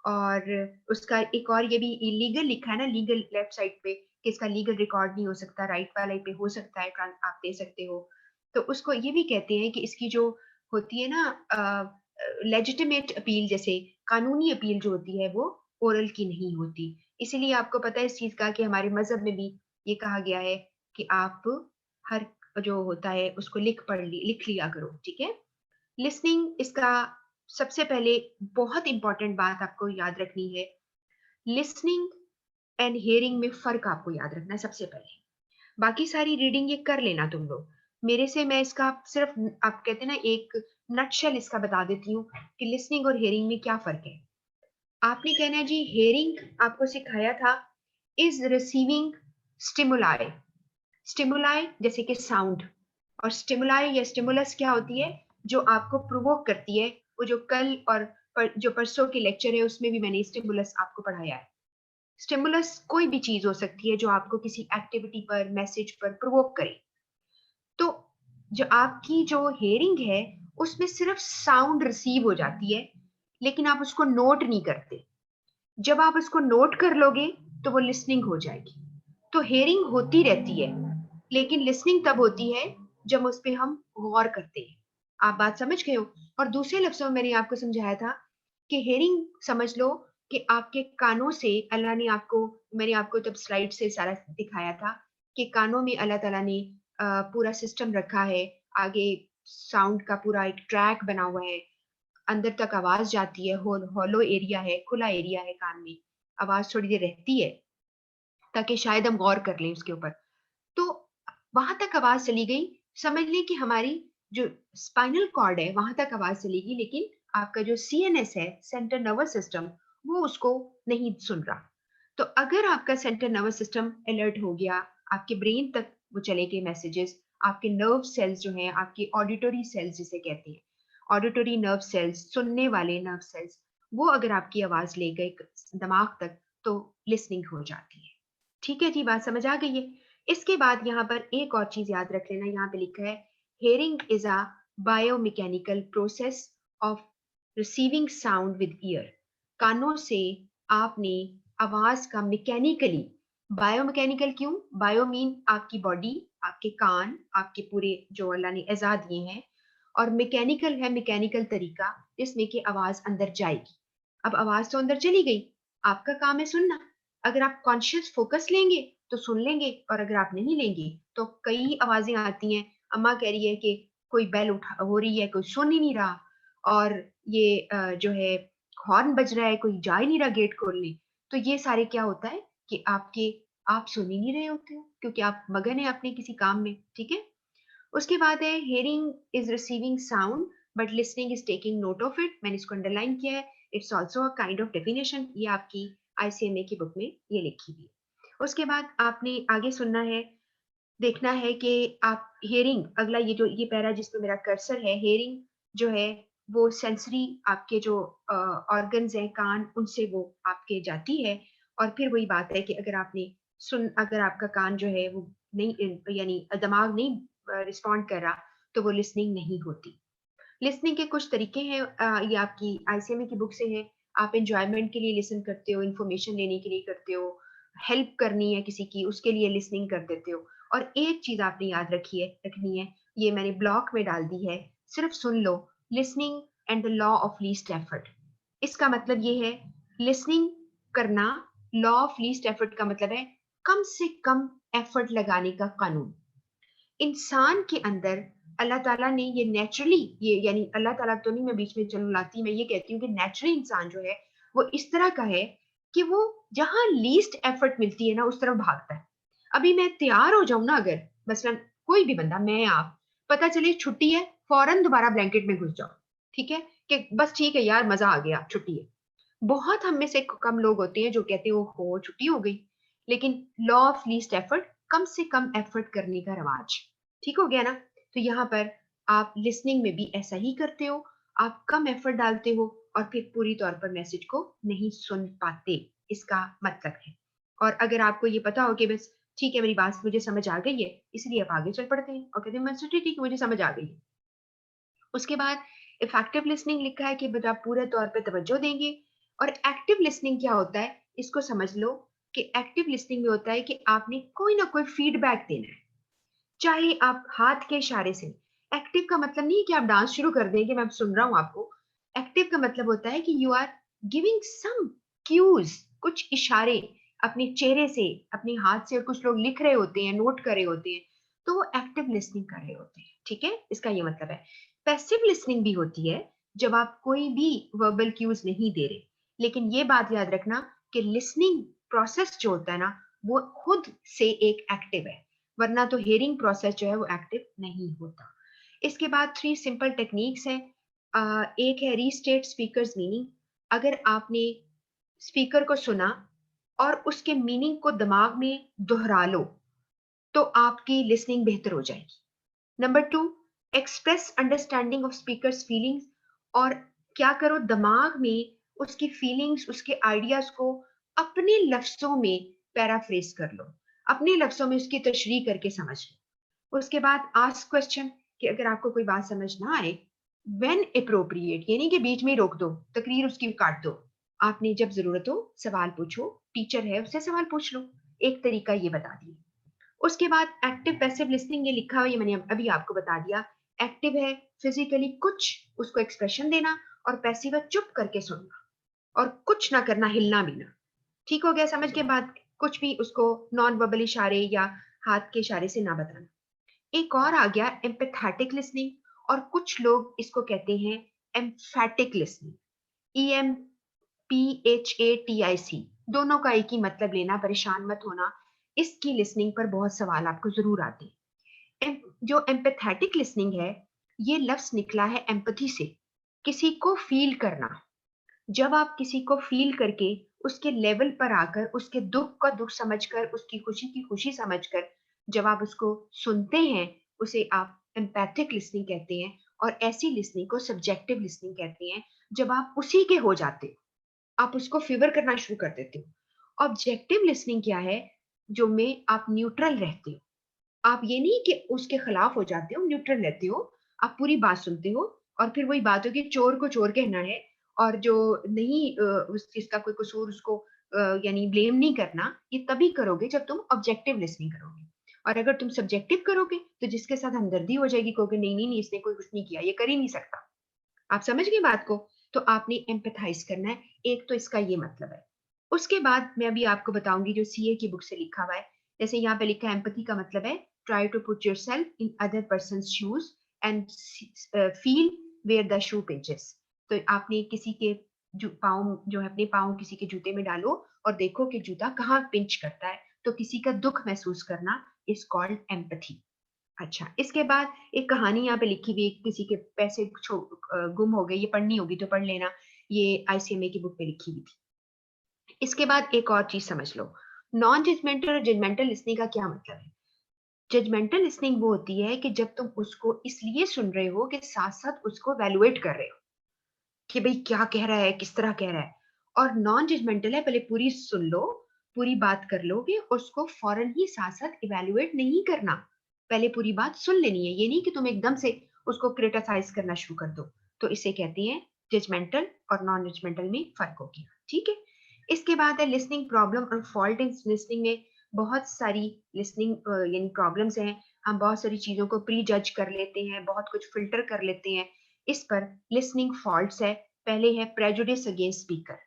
और उसका एक और ये भी इलीगल लिखा है ना, लीगल लेफ्ट साइड पे, कि इसका लीगल रिकॉर्ड नहीं हो सकता, राइट वाले पे हो सकता है, आप दे सकते हो। तो उसको ये भी कहते हैं कि इसकी जो होती है ना लेजिटिमेट अपील, जैसे कानूनी अपील जो होती है वो ओरल की नहीं होती। इसीलिए आपको पता है इस चीज का कि हमारे मजहब में भी ये कहा गया है कि आप हर जो होता है उसको लिख लिया करो, ठीक है। लिसनिंग, इसका सबसे पहले बहुत इंपॉर्टेंट बात आपको याद रखनी है, लिसनिंग एंड हियरिंग में फर्क आपको याद रखना है सबसे पहले। बाकी सारी रीडिंग ये कर लेना तुम लोग मेरे से, मैं इसका सिर्फ, आप कहते हैं ना, एक नटशेल इसका बता देती हूँ कि लिसनिंग और हियरिंग में क्या फर्क है। आपने कहना है जी, हियरिंग आपको सिखाया था इज रिसीविंग स्टिमुलाई। स्टिमुलाई जैसे कि साउंड, और स्टिमुलाई या स्टिमुलस क्या होती है, जो आपको प्रोवोक करती है। वो जो कल और जो परसों के लेक्चर है उसमें भी मैंने स्टिमुलस आपको पढ़ाया है। स्टिमुलस कोई भी चीज हो सकती है जो आपको किसी एक्टिविटी पर, मैसेज पर प्रोवोक करे। तो जो आपकी जो हेयरिंग है उसमें सिर्फ साउंड रिसीव हो जाती है, लेकिन आप उसको नोट नहीं करते। जब आप उसको नोट कर लोगे तो वो लिसनिंग हो जाएगी। तो हेयरिंग होती रहती है, लेकिन लिसनिंग तब होती है जब उस पे हम गौर करते हैं। आप बात समझ गए हो। और दूसरे लफ्जों में मैंने आपको समझाया था कि हेयरिंग समझ लो कि आपके कानों से अल्लाह ने आपको, मैंने आपको तब स्लाइड से सारा दिखाया था कि कानों में अल्लाह ताला ने पूरा सिस्टम रखा है, आगे साउंड का पूरा एक ट्रैक बना हुआ है, अंदर तक आवाज जाती है, हॉलो एरिया है, खुला एरिया है, कान में आवाज थोड़ी देर रहती है ताकि शायद हम गौर कर लें उसके ऊपर। तो वहां तक आवाज चली गई, समझ लें कि हमारी जो स्पाइनल कॉर्ड है वहां तक आवाज चलेगी, लेकिन आपका जो सीएनएस है, सेंट्रल नर्वस सिस्टम, वो उसको नहीं सुन रहा। तो अगर आपका सेंट्रल नर्वस सिस्टम अलर्ट हो गया, आपके ब्रेन तक वो चले गए मैसेजेस, आपके नर्व सेल्स जो हैं, आपके ऑडिटरी सेल्स जिसे कहते हैं, ऑडिटरी नर्व सेल्स, सुनने वाले नर्व सेल्स, वो अगर आपकी आवाज ले गए दिमाग तक तो लिसनिंग हो जाती है। ठीक है जी, बात समझ आ गई है। इसके बाद यहाँ पर एक और चीज याद रख लेना, यहाँ पे लिखा है hearing is a biomechanical process of receiving sound with year. कानों से आपने आवाज का मैकेनिकली, बायोमैकेनिकल क्यों, बायो मीन आपकी बॉडी, आपके कान, आपके पूरे जो अल्लाह ने एजा दिए हैं, और मैकेनिकल है मैकेनिकल तरीका जिसमें कि आवाज अंदर जाएगी। अब आवाज तो अंदर चली गई, आपका काम है सुनना। अगर आप कॉन्शियस फोकस लेंगे तो सुन लेंगे, और अगर आप नहीं लेंगे तो कई आवाजें आती हैं। अम्मा कह रही है कि कोई बेल उठा हो रही है, कोई सुन ही नहीं रहा, और ये जो है हॉर्न बज रहा है, कोई जा ही नहीं रहा गेट खोलने। तो ये सारे क्या होता है कि आप सुन ही नहीं रहे होते हो क्योंकि आप मगन है अपने किसी काम में। ठीक है। उसके बाद है hearing is receiving sound but listening is taking note of it. मैंने इसको अंडरलाइन किया है। It's also a kind of definition, ये आपकी आईसीएमए की बुक में ये लिखी हुई है। उसके बाद आपने आगे सुनना है, देखना है कि आप हेयरिंग, अगला ये जो ये पैरा जिसमें मेरा कर्सर है, हेयरिंग जो है वो सेंसरी आपके जो ऑर्गन्स हैं कान, उनसे वो आपके जाती है। और फिर वही बात है कि अगर आपने अगर आपका कान जो है वो नहीं, यानी दिमाग नहीं रिस्पॉन्ड कर रहा, तो वो लिसनिंग नहीं होती। लिसनिंग के कुछ तरीके हैं, ये आपकी आईसीएमए की बुक से है। आप एंजॉयमेंट के लिए लिसन करते हो, इंफॉर्मेशन लेने के लिए करते हो, हेल्प करनी है किसी की उसके लिए लिसनिंग कर देते हो। और एक चीज आपने याद रखनी है, ये मैंने ब्लॉक में डाल दी है, सिर्फ सुन लो, listening and the law of least effort. इसका मतलब ये है, लिसनिंग करना, लॉ ऑफ लीस्ट एफर्ट का मतलब है कम से कम एफर्ट लगाने का कानून। इंसान के अंदर अल्लाह ताला ने ये नेचुरली, ये यानी अल्लाह ताला तो नहीं, मैं बीच में चलूं लाती, मैं ये कहती हूँ कि नेचुरली इंसान जो है वो इस तरह का है कि वो जहां लीस्ट एफर्ट मिलती है ना उस तरफ भागता है। अभी मैं तैयार हो जाऊं ना, अगर मसलन कोई भी बंदा, मैं आप, पता चले छुट्टी है, फौरन दोबारा ब्लैंकेट में घुस जाओ। ठीक है, कि बस ठीक है यार मजा आ गया, छुट्टी है। बहुत हम में से कम लोग होते हैं जो कहते हैं हो छुट्टी हो गई। लेकिन लॉ ऑफ लीस्ट एफर्ट, कम से कम एफर्ट करने का रवाज। ठीक हो गया ना। तो यहाँ पर आप लिसनिंग में भी ऐसा ही करते हो, आप कम एफर्ट डालते हो और फिर पूरी तौर पर मैसेज को नहीं सुन पाते, इसका मतलब है। और अगर आपको ये पता हो कि बस ठीक है मेरी बात मुझे समझ आ गई है, इसलिए आप आगे चल पड़ते हैं और कहते हैं मास्टर ठीक है मुझे समझ आ गई है। उसके बाद इफेक्टिव लिसनिंग लिखा है कि बट आप पूरे तौर पे तवज्जो देंगे। और एक्टिव लिसनिंग क्या होता है, इसको समझ लो कि एक्टिव लिसनिंग में होता है कि आपने कोई ना कोई फीडबैक देना है, चाहे आप हाथ के इशारे से। एक्टिव का मतलब नहीं है कि आप डांस शुरू कर दें कि मैं सुन रहा हूं आपको। एक्टिव का मतलब होता है कि you are giving some cues, कुछ इशारे अपने चेहरे से, अपने हाथ से, और कुछ लोग लिख रहे होते हैं, नोट कर रहे होते हैं, तो वो एक्टिव लिसनिंग कर रहे होते हैं। ठीक है, इसका ये मतलब है। पैसिव लिसनिंग भी होती है जब आप कोई भी वर्बल क्यूज नहीं दे रहे। लेकिन ये बात याद रखना कि लिसनिंग प्रोसेस जो होता है ना, वो खुद से एक एक्टिव है, वरना तो हेयरिंग प्रोसेस जो है वो एक्टिव नहीं होता। इसके बाद 3 सिंपल टेक्निक्स हैं। एक है रीस्टेट स्पीकर्स मीनिंग। अगर आपने स्पीकर को सुना और उसके मीनिंग को दिमाग में दोहरा लो तो आपकी लिसनिंग बेहतर हो जाएगी। Number 2, express understanding of speakers feelings. और क्या करो, दिमाग में उसकी फीलिंग्स, उसके आइडियाज को अपने लफ्जों में पैराफ्रेज कर लो, अपने लफ्जों में उसकी तशरीह करके समझ लो। उसके बाद आस्क क्वेश्चन, कि अगर आपको कोई बात समझ ना आए, व्हेन अप्रोप्रिएट, यानी कि बीच में ही रोक दो, तकरीर उसकी काट दो। आपने जब जरूरत हो सवाल पूछो, टीचर है उससे सवाल पूछ लो। एक तरीका ये बता दिया। उसके बाद एक्टिव पैसिव लिसनिंग, ये लिखा हुआ, ये मैंने अभी आपको बता दिया। एक्टिव है फिजिकली कुछ उसको एक्सप्रेशन देना, और पैसिव है चुप करके सुनना और कुछ ना करना, हिलना भी ना। ठीक हो गया समझ के बाद, कुछ भी उसको नॉन वर्बल इशारे या हाथ के इशारे से ना बताना। एक और आ गया एम्पैथेटिक लिसनिंग, और कुछ लोग इसको कहते हैं एम्फैटिक लिसनिंग। EMPHATIC, दोनों का एक ही मतलब लेना, परेशान मत होना। इसकी लिसनिंग पर बहुत सवाल आपको जरूर आते हैं। जो एम्पैथेटिक लिसनिंग है, ये लफ्ज निकला है एम्पथी से, किसी को फील करना। जब आप किसी को फील करके उसके लेवल पर आकर, उसके दुख का दुख समझकर, उसकी खुशी की खुशी समझकर जब आप उसको सुनते हैं, उसे आप एम्पैथिक लिसनिंग कहते हैं। और ऐसी लिसनिंग को सब्जेक्टिव लिसनिंग कहते हैं, जब आप उसी के हो जाते हो, आप उसको फेवर करना शुरू कर देते हो। ऑब्जेक्टिव लिसनिंग क्या है? जो में आप न्यूट्रल रहते हो। आप ये नहीं कि उसके खिलाफ हो जाते हो, न्यूट्रल रहते हो, आप पूरी बात सुनते हो और फिर वही बात हो कि चोर को चोर कहना है और जो नहीं उस चीज़ का कोई कसूर उसको यानी ब्लेम नहीं करना, ये तभी करोगे जब तुम ऑब्जेक्टिव लिसनिंग करोगे। और अगर तुम सब्जेक्टिव करोगे, तो जिसके साथ हमदर्दी हो जाएगी, कहोगे नहीं, नहीं, नहीं इसने कोई कुछ नहीं किया, ये कर ही नहीं सकता। आप समझ गए बात को? तो आपने एम्पैथाइज़ करना है, एक तो इसका ये मतलब है। उसके बाद मैं अभी आपको बताऊँगी जो सीए की बुक से लिखा हुआ है। जैसे यहाँ पे लिखा है एम्पैथी का मतलब है try to put yourself in other person's shoes and feel where the shoe pinches. तो आपने किसी के पाँव जो है अपने पाँव किसी के जूते में डालो और देखो कि जूता कहाँ पिंच करता है। तो किसी का दुःख महसूस करना इज़ कॉल्ड एम्पैथी। अच्छा, इसके बाद एक कहानी यहाँ पे लिखी हुई है, किसी के पैसे गुम हो गए, ये पढ़नी होगी तो पढ़ लेना। ये आईसीएमए की बुक में लिखी हुई थी। इसके बाद एक और चीज़ समझ लो, नॉन जजमेंटल और जजमेंटल लिसनिंग का क्या मतलब है? जजमेंटल लिसनिंग वो होती है कि जब तुम उसको इसलिए सुन रहे हो कि साथ-साथ उसको इवैल्यूएट कर रहे हो, कि भई क्या कह रहा है, किस तरह कह रहा है। और नॉन जजमेंटल है पहले पूरी सुन लो, पूरी बात कर लोगे, उसको फ़ौरन ही साथ-साथ इवैल्यूएट नहीं करना। पहले पूरी बात सुन लेनी है, ये नहीं कि तुम एकदम से उसको क्रिटिसाइज़ करना शुरू कर दो। तो इसे कहते हैं जजमेंटल और नॉन जजमेंटल में फ़र्क हो गया, ठीक है? इसके बाद है लिसनिंग प्रॉब्लम और फॉल्ट इन लिसनिंग में बहुत सारी लिसनिंग यानी प्रॉब्लम्स हैं। हम बहुत सारी चीज़ों को प्री जज कर लेते हैं, बहुत कुछ फ़िल्टर कर लेते हैं। इस पर लिसनिंग फॉल्ट्स है। पहले है प्रेजुडिस अगेंस्ट स्पीकर।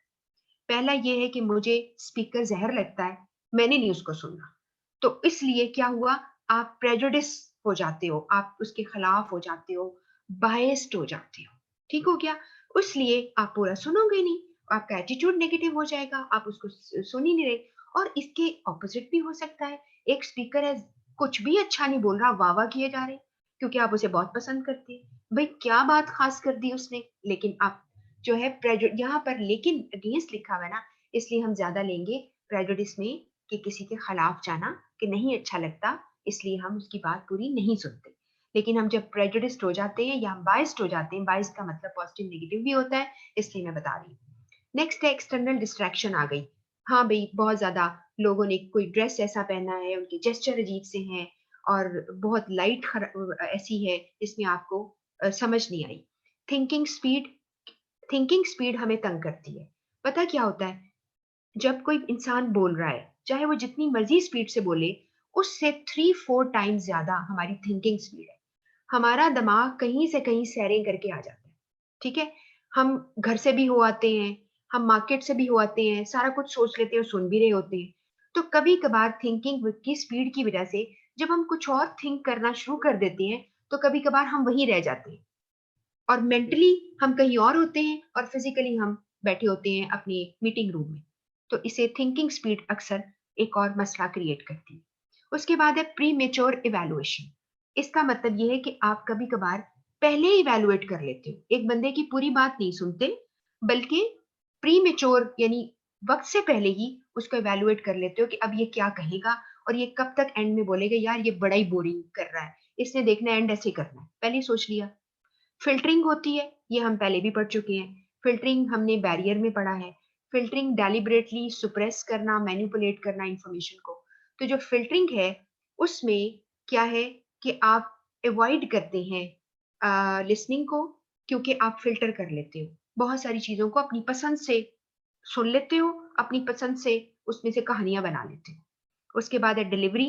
पहला ये है कि मुझे स्पीकर ज़हर लगता है, मैंने नहीं उसको सुनना। तो इसलिए क्या हुआ, आप प्रेजुडिस हो जाते हो, आप उसके खिलाफ हो जाते हो, बायस्ड हो जाते हो। ठीक हो गया? इसलिए आप पूरा सुनोगे नहीं, आपका एटीट्यूड नेगेटिव हो जाएगा, आप उसको सुन ही नहीं रहे। और इसके ऑपोजिट भी हो सकता है, एक स्पीकर है, कुछ भी अच्छा नहीं बोल रहा, वाह-वाह किए जा रहे हैं, क्योंकि आप उसे बहुत पसंद करते हैं। भई क्या बात ख़ास कर दी उसने? लेकिन आप जो है यहाँ पर लेकिन अगेंस्ट लिखा हुआ है ना, इसलिए हम ज़्यादा लेंगे प्रेजुडिस में कि किसी के खिलाफ जाना कि नहीं अच्छा लगता, इसलिए हम उसकी बात पूरी नहीं सुनते। लेकिन हम जब प्रेजुडिस्ड हो जाते हैं या हम बायस्ड हो जाते हैं, बायस्ड का मतलब पॉजिटिव नेगेटिव भी होता है, इसलिए मैं बता रही हूँ। नेक्स्ट है एक्सटर्नल डिस्ट्रैक्शन आ गई। हाँ भई, बहुत ज़्यादा लोगों ने कोई ड्रेस ऐसा पहना है, उनके जेस्चर अजीब से हैं और बहुत लाइट ऐसी है जिसमें आपको समझ नहीं आई। थिंकिंग स्पीड थिंकिंग स्पीड हमें तंग करती है। पता क्या होता है? जब कोई इंसान बोल रहा है, चाहे वो जितनी मर्ज़ी स्पीड से बोले, उससे 3-4 टाइम्स ज़्यादा हमारी थिंकिंग स्पीड है। हमारा दिमाग कहीं से कहीं सैरें करके आ जाता है, ठीक है? हम घर से भी हो आते हैं, हम मार्केट से भी हो आते हैं, सारा कुछ सोच लेते हैं और सुन भी रहे होते हैं। तो कभी-कभार थिंकिंग की स्पीड की वज़ह से जब हम कुछ और थिंक करना शुरू कर देते हैं, तो कभी-कभार हम वहीं रह जाते हैं। और मेंटली हम कहीं और होते हैं और फिजिकली हम बैठे होते हैं अपनी मीटिंग रूम में। तो इसे थिंकिंग स्पीड अक्सर एक और मसला क्रिएट करती है। उसके बाद है प्री मेच्योर इवैल्यूएशन। इसका मतलब ये है कि आप कभी-कभार पहले इवैल्यूएट कर लेते हो। एक बंदे की पूरी बात नहीं सुनते, बल्कि प्री मेच्योर यानी वक़्त से पहले ही उसको इवैल्यूएट कर लेते हो कि अब ये क्या कहेगा और ये कब तक एंड में बोलेगा, यार ये बड़ा ही बोरिंग कर रहा है। इसने देखना है एंड ऐसे करना है। पहले ही सोच लिया। फ़िल्टरिंग होती है, ये हम पहले भी पढ़ चुके हैं। फ़िल्टरिंग हमने बैरियर में पढ़ा है। फ़िल्टरिंग डेलिबरेटली सप्रेस करना, मैनिपुलेट करना इन्फॉर्मेशन को। तो जो फ़िल्टरिंग है, उसमें क्या है कि आप अवॉइड करते हैं लिसनिंग को, क्योंकि आप फ़िल्टर कर लेते हो। बहुत सारी चीज़ों को अपनी पसंद से सुन लेते हो, अपनी पसंद से उसमें से कहानियाँ बना लेते हो। उसके बाद है डिलीवरी।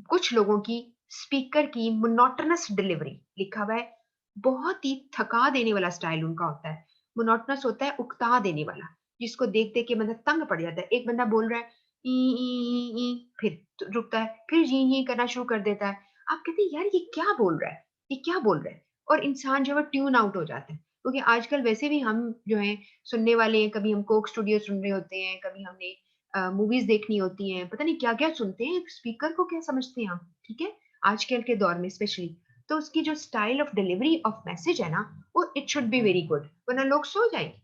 कुछ लोगों की स्पीकर की मोनोटोनस डिलीवरी लिखा हुआ है, बहुत ही थका देने वाला स्टाइल उनका होता है। मोनोटोनस होता है उकता देने वाला, जिसको देख-देख के बंदा तंग पड़ जाता है। एक बंदा बोल रहा है ई, ई, ई, ई, फिर रुकता है, फिर ही, ही करना शुरू कर देता है। आप कहते हैं यार ये क्या बोल रहा है? ये क्या बोल रहा है? और इंसान जो है ट्यून आउट हो जाता है। क्योंकि आजकल वैसे भी हम जो हैं सुनने वाले हैं, कभी हम कोक स्टूडियो सुन रहे होते हैं, कभी हमने मूवीज़ देखनी होती हैं, पता नहीं क्या-क्या सुनते हैं, स्पीकर को क्या समझते हैं हम, ठीक है? आजकल के दौर में स्पेशली। तो उसकी जो style of delivery of message है ना, वो it should be very good, वरना लोग सो जाएँगे।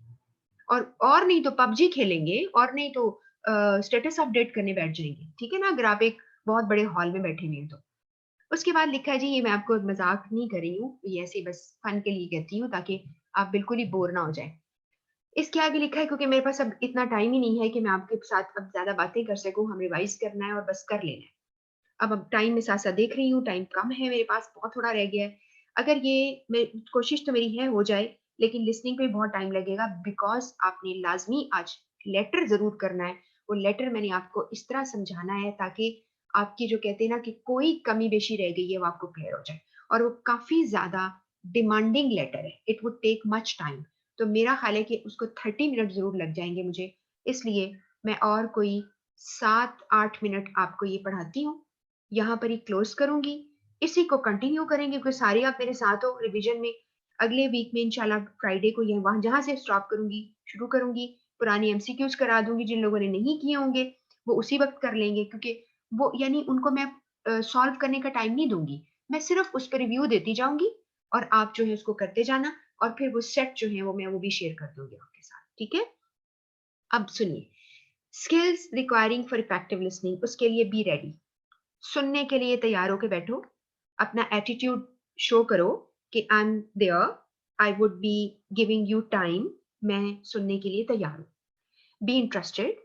और नहीं तो पबजी खेलेंगे और नहीं तो स्टेटस अपडेट करने बैठ जाएँगे, ठीक है ना? अगर आप एक बहुत बड़े हॉल में बैठे हुए हैं तो। उसके बाद लिखा है जी, ये मैं आपको मज़ाक नहीं कर रही हूँ, ये ऐसे बस फन के लिए कहती हूँ ताकि आप बिल्कुल ही बोर ना हो जाएँ। इसके आगे लिखा है क्योंकि मेरे पास अब इतना टाइम ही नहीं है कि मैं आपके साथ अब ज्यादा बातें कर सकूं, हम रिवाइज करना है और बस कर लेना है। अब टाइम में साथ साथ देख रही हूँ, टाइम कम है मेरे पास, बहुत थोड़ा रह गया है। अगर ये मैं कोशिश तो मेरी है हो जाए, लेकिन लिसनिंग पे बहुत टाइम लगेगा, बिकॉज आपने लाजमी आज लेटर जरूर करना है। वो लेटर मैंने आपको इस तरह समझाना है ताकि आपकी जो कहते हैं ना कि कोई कमी बेशी रह गई है वो आपको क्लियर हो जाए। और वो काफी ज्यादा डिमांडिंग लेटर है, it would take much time. तो मेरा ख्याल है कि उसको 30 मिनट जरूर लग जाएंगे मुझे, इसलिए मैं और कोई 7-8 मिनट आपको ये पढ़ाती हूँ, यहाँ पर ही क्लोज करूंगी। इसी को कंटिन्यू करेंगे क्योंकि सारे आप मेरे साथ हो रिवीजन में। अगले वीक में इंशाल्लाह फ्राइडे को यह वहां जहां से स्टॉप करूंगी शुरू करूंगी, पुरानी एमसीक्यूज करा दूंगी। जिन लोगों ने नहीं किए होंगे वो उसी वक्त कर लेंगे, क्योंकि वो यानी उनको मैं सॉल्व करने का टाइम नहीं दूंगी, मैं सिर्फ उस पर रिव्यू देती जाऊंगी और आप जो है उसको करते जाना। और फिर वो सेट जो है वो मैं वो भी शेयर कर दूंगी आपके साथ, ठीक है। अब सुनिए, skills requiring for effective listening, उसके लिए बी रेडी। सुनने के लिए तैयार होके बैठो, अपना एटीट्यूड शो करो कि I am there, I would be giving you time, मैं सुनने के लिए तैयार हूँ। बी इंटरेस्टेड,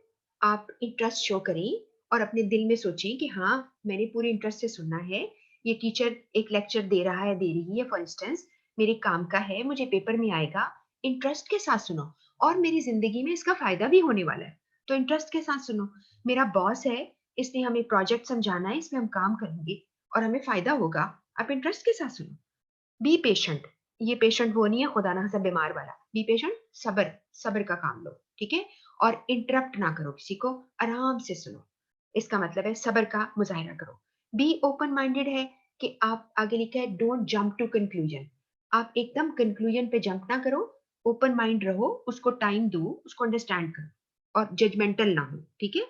आप इंटरेस्ट शो करें और अपने दिल में सोचें कि हाँ मैंने पूरे इंटरेस्ट से सुनना है। ये टीचर एक लेक्चर दे रहा है, दे रही है, फॉर इंस्टेंस मेरे काम का है, मुझे पेपर में आएगा, इंटरेस्ट के साथ सुनो और मेरी जिंदगी में इसका फायदा भी होने वाला है, तो इंटरेस्ट के साथ सुनो। मेरा बॉस है, इसने हमें प्रोजेक्ट समझाना है, इसमें हम काम करेंगे और हमें फायदा होगा, आप इंटरेस्ट के साथ सुनो। बी पेशेंट, ये पेशेंट वो नहीं है खुदा ना सब बीमार वाला, बी पेशेंट, सबर, सबर का काम लो, ठीक है। और इंटरप्ट ना करो किसी को, आराम से सुनो, इसका मतलब है सबर का मुजाहिरा करो। बी ओपन माइंडेड है कि आप आगे लिखा है डोंट जंप टू कंक्लूजन, आप एकदम कंक्लूजन पे जंप ना करो, ओपन माइंड रहो, उसको टाइम दो, उसको अंडरस्टैंड करो और जजमेंटल ना हो, ठीक है।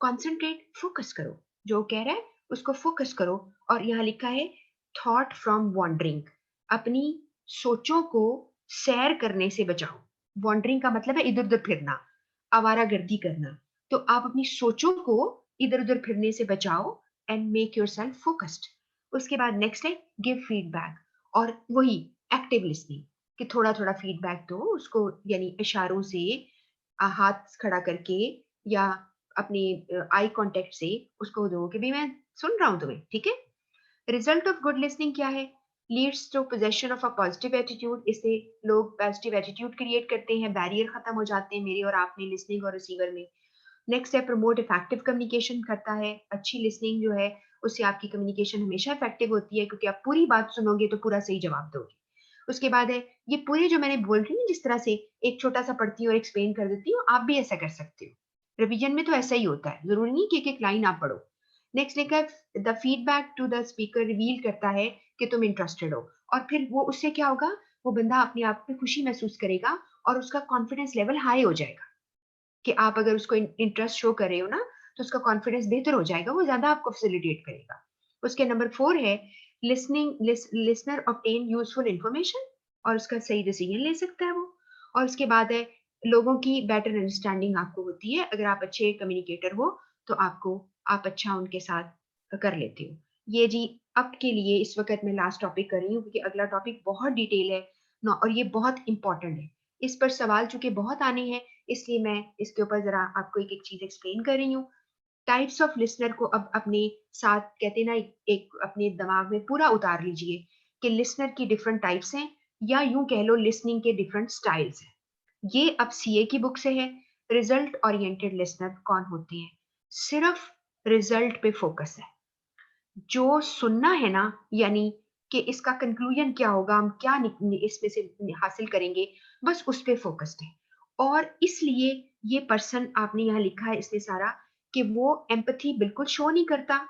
कॉन्सेंट्रेट, फोकस करो, जो कह रहा है उसको फोकस करो। और यहाँ लिखा है थॉट फ्रॉम वॉन्डरिंग, अपनी सोचों को सैर करने से बचाओ। वॉन्डरिंग का मतलब है इधर उधर फिरना, आवारागर्दी करना। तो आप अपनी सोचों को इधर उधर फिरने से बचाओ and make your self focused. उसके बाद नेक्स्ट है गिव फीडबैक, और वही एक्टिव लिसनिंग, कि थोड़ा थोड़ा फीडबैक दो उसको, यानी इशारों से, हाथ खड़ा करके या अपने आई कांटेक्ट से उसको दो कि भाई मैं सुन रहा हूं तुम्हें, ठीक है। रिजल्ट ऑफ गुड लिसनिंग क्या है? Leads to possession of a positive attitude, इससे लोग पॉजिटिव एटीट्यूड क्रिएट करते हैं, बैरियर खत्म हो जाते हैं मेरे और आप में, लिसनिंग और रिसीवर में। नेक्स्ट है प्रमोट इफेक्टिव कम्युनिकेशन करता है, अच्छी लिसनिंग जो है उससे आपकी कम्युनिकेशन हमेशा इफेक्टिव होती है क्योंकि आप पूरी बात सुनोगे तो पूरा सही जवाब दोगे। उसके बाद है ये पूरे जो मैंने बोल रही हूँ जिस तरह से एक छोटा सा पढ़ती हूँ और एक्सप्लेन कर देती हूँ, आप भी ऐसा कर सकते हो। रिवीजन में तो ऐसा ही होता है, जरूरी नहीं कि एक एक लाइन आप पढ़ो। नेक्स्ट लिखा है the feedback to the speaker reveal करता है कि तुम इंटरेस्टेड हो, और फिर वो उससे क्या होगा, वो बंदा अपने आप में खुशी महसूस करेगा और उसका कॉन्फिडेंस लेवल हाई हो जाएगा कि आप अगर उसको इंटरेस्ट शो कर रहे हो ना तो उसका कॉन्फिडेंस बेहतर हो जाएगा, वो ज्यादा आपको फैसिलिटेट करेगा। उसके नंबर 4 है लिसनर ऑब्टेन यूजफुल इंफॉर्मेशन, और उसका सही डिसीजन ले सकता है वो। और उसके बाद है लोगों की बेटर अंडरस्टैंडिंग आपको होती है, अगर आप अच्छे कम्युनिकेटर हो तो आपको आप अच्छा उनके साथ कर लेते हो। ये जी अब के लिए इस वक्त मैं लास्ट टॉपिक कर रही हूँ क्योंकि अगला टॉपिक बहुत डिटेल है ना और ये बहुत इंपॉर्टेंट है, इस पर सवाल चूंकि बहुत आने हैं, इसलिए मैं इसके ऊपर जरा आपको एक एक चीज एक्सप्लेन कर रही हूँ। टाइप्स ऑफ लिसनर को अब अपने साथ कहते हैं ना एक अपने दिमाग में पूरा उतार लीजिए कि लिसनर की डिफरेंट टाइप्स हैं, या यूं कह लो लिसनिंग के डिफरेंट स्टाइल्स हैं। ये अब सीए की बुक से है। रिजल्ट ओरिएंटेड लिसनर कौन होते हैं? सिर्फ रिजल्ट पे फोकस है, जो सुनना है ना, यानी कि इसका कंक्लूजन क्या होगा, हम क्या इसमें से हासिल करेंगे, बस उस पे फोकस्ड है। और इसलिए ये पर्सन आपने यहाँ लिखा है इसलिए सारा कि वो एम्पथी बिल्कुल शो नहीं करता।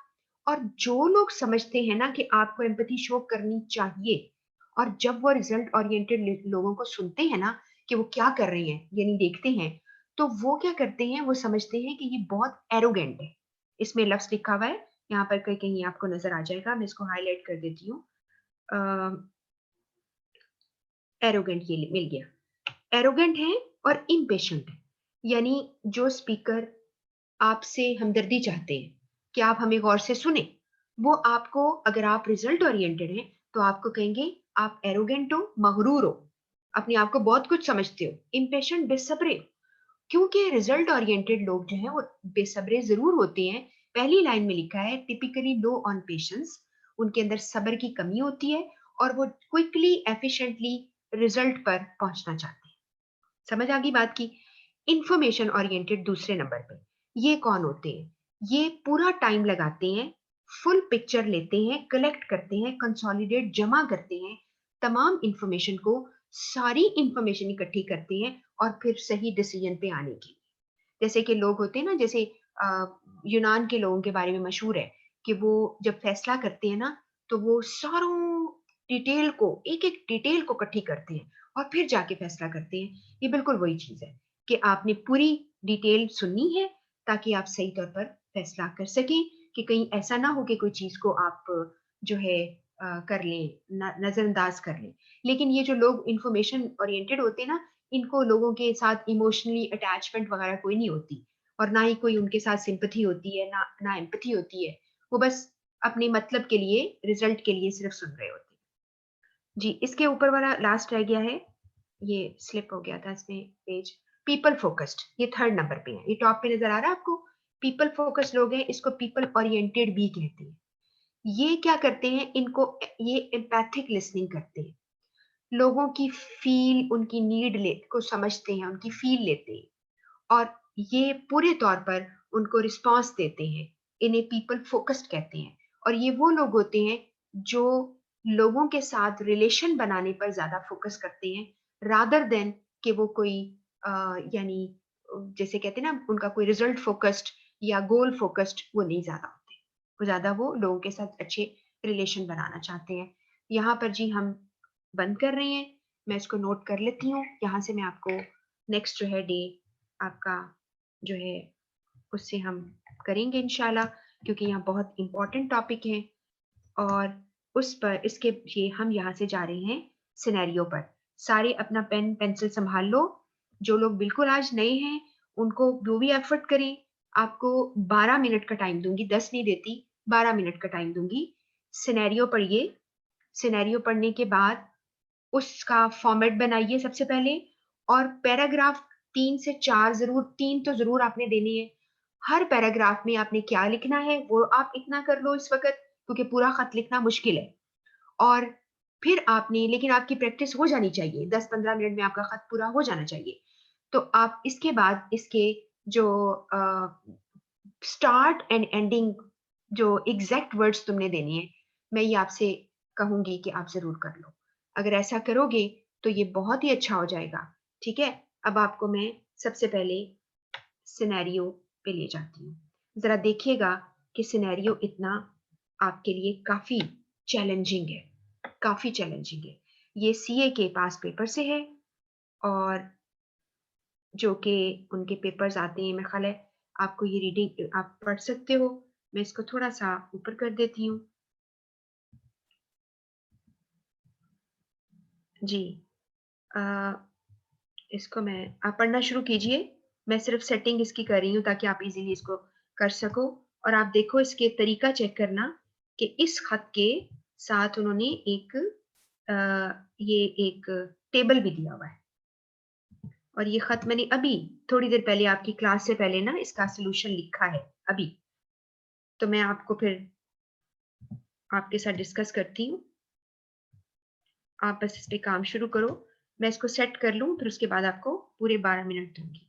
और जो लोग समझते हैं ना कि आपको एम्पथी शो करनी चाहिए, और जब वो रिजल्ट ओरिएंटेड लोगों को सुनते हैं ना कि वो क्या कर रहे हैं यानी देखते हैं, तो वो क्या करते हैं, वो समझते हैं कि ये बहुत एरोगेंट है। इसमें लफ्ज लिखा हुआ है, यहाँ पर कहीं कहीं आपको नजर आ जाएगा, मैं इसको हाईलाइट कर देती हूँ। एरोगेंट ये मिल गया, एरोगेंट है और इम्पेशेंट है, यानी जो स्पीकर आपसे हमदर्दी चाहते हैं कि आप हमें गौर से सुने, वो आपको, अगर आप रिजल्ट ओरिएंटेड हैं तो आपको कहेंगे आप एरोगेंट हो, मगरूर हो, अपने आप को बहुत कुछ समझते हो, इम्पेशेंट बेसब्रे हो, क्योंकि रिजल्ट ओरिएंटेड लोग जो हैं वो बेसब्रे जरूर होते हैं। पहली लाइन में लिखा है टिपिकली लो ऑन पेशेंस, उनके अंदर सब्र की कमी होती है और वो क्विकली एफिशिएंटली रिजल्ट पर पहुंचना चाहते हैं। समझ आ गई बात की। इंफॉर्मेशन ओरिएंटेड दूसरे नंबर पे, ये कौन होते हैं? ये पूरा टाइम लगाते हैं, फुल पिक्चर लेते हैं, कलेक्ट करते हैं, कंसोलिडेट जमा करते हैं तमाम इंफॉर्मेशन को, सारी इंफॉर्मेशन इकट्ठी करते हैं और फिर सही डिसीजन पे आने की। जैसे कि लोग होते हैं ना, जैसे यूनान के लोगों के बारे में मशहूर है कि वो जब फैसला करते हैं ना, तो वो सारों डिटेल को, एक एक डिटेल को इकट्ठी करते हैं और फिर जाके फैसला करते हैं। ये बिल्कुल वही चीज है कि आपने पूरी डिटेल सुननी है ताकि आप सही तौर पर फैसला कर सकें, कि कहीं ऐसा ना हो कि कोई चीज को आप जो है कर लें, नजरअंदाज कर लें। लेकिन ये जो लोग इंफॉर्मेशन ओरिएंटेड होते हैं ना, इनको लोगों के साथ इमोशनली अटैचमेंट वगैरह कोई नहीं होती, और ना ही कोई उनके साथ सिंपैथी होती है, ना एम्पैथी होती है। वो बस अपने मतलब के लिए, रिजल्ट के लिए सिर्फ सुन रहे होते हैं। जी, इसके ऊपर वाला लास्ट रह गया है, ये स्लिप हो गया था इसमें पेज। पीपल फोकस्ड, ये थर्ड नंबर पे है, ये टॉप पे नजर आ रहा है आपको। पीपल फोकस्ड लोग हैं, इसको पीपल ओरिएंटेड भी कहते हैं। ये क्या करते हैं, इनको ये एम्पैथिक लिसनिंग करते हैं, लोगों की फील, उनकी नीड ले को समझते हैं, उनकी फील लेते हैं और ये पूरे तौर पर उनको रिस्पॉन्स देते हैं। इन्हें पीपल फोकस्ड कहते हैं। और ये वो लोग होते हैं जो लोगों के साथ रिलेशन बनाने पर ज्यादा फोकस करते हैं, रादर देन कि वो कोई यानी जैसे कहते हैं ना, उनका कोई रिजल्ट फोकस्ड या गोल फोकस्ड वो नहीं ज्यादा होते। वो ज्यादा वो लोगों के साथ अच्छे रिलेशन बनाना चाहते हैं। यहाँ पर जी हम बंद कर रहे हैं, मैं इसको नोट कर लेती हूँ। यहाँ से मैं आपको नेक्स्ट जो है डे आपका जो है उससे हम करेंगे इंशाल्लाह, क्योंकि यहाँ बहुत इंपॉर्टेंट टॉपिक है। और उस पर इसके ये हम यहाँ से जा रहे हैं सिनेरियो पर। सारे अपना पेन पेंसिल संभाल लो। जो लोग बिल्कुल आज नए हैं उनको जो भी एफर्ट करें। आपको 12 मिनट का टाइम दूंगी, 10 नहीं देती, 12 मिनट का टाइम दूंगी। सिनेरियो पढ़िए, सिनेरियो पढ़ने के बाद उसका फॉर्मेट बनाइए सबसे पहले, और पैराग्राफ 3 से 4 जरूर, 3 तो जरूर आपने देने हैं। हर पैराग्राफ में आपने क्या लिखना है वो आप इतना कर लो इस वक्त, क्योंकि पूरा खत लिखना मुश्किल है। और फिर आपने, लेकिन आपकी प्रैक्टिस हो जानी चाहिए, 10-15 मिनट में आपका खत पूरा हो जाना चाहिए। तो आप इसके बाद इसके जो स्टार्ट एंड एंडिंग, जो एग्जैक्ट वर्ड्स तुमने देने हैं, मैं ये आपसे कहूंगी कि आप जरूर कर लो। अगर ऐसा करोगे तो ये बहुत ही अच्छा हो जाएगा। ठीक है, अब आपको मैं सबसे पहले सिनेरियो पे ले जाती हूँ। जरा देखिएगा कि सिनेरियो इतना आपके लिए काफी चैलेंजिंग है, काफी चैलेंजिंग है। ये सीए के पास पेपर से है, और जो कि उनके पेपर्स आते हैं, मेरे ख्याल है आपको ये रीडिंग आप पढ़ सकते हो। मैं इसको थोड़ा सा ऊपर कर देती हूँ। जी, आ, इसको मैं, आप पढ़ना शुरू कीजिए। मैं सिर्फ सेटिंग इसकी कर रही हूँ ताकि आप इजीली इसको कर सको। और आप देखो इसके तरीका चेक करना कि इस खत के साथ उन्होंने एक ये एक टेबल भी दिया हुआ है। और ये खत मैंने अभी थोड़ी देर पहले आपकी क्लास से पहले ना इसका सोल्यूशन लिखा है अभी। तो मैं आपको फिर आपके साथ डिस्कस करती हूँ। आप बस इस पे काम शुरू करो, मैं इसको सेट कर लूँ, फिर उसके बाद आपको पूरे 12 मिनट दूंगी।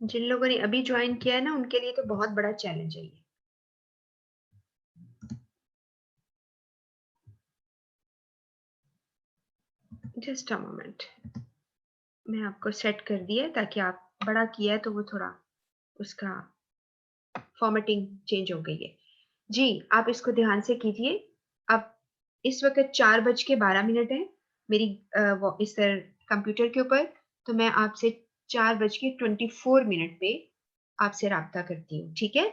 जिन लोगों ने अभी ज्वाइन किया है ना, उनके लिए तो बहुत बड़ा चैलेंज है ये। जस्ट अ मोमेंट, मैं आपको सेट कर दिया ताकि आप, बड़ा किया है तो वो थोड़ा उसका फॉर्मेटिंग चेंज हो गई है। जी, आप इसको ध्यान से कीजिए। अब इस वक्त 4:12 है, मेरी इस कंप्यूटर के ऊपर, तो मैं आपसे 4:24 पे आपसे राब्ता करती हूँ, ठीक है?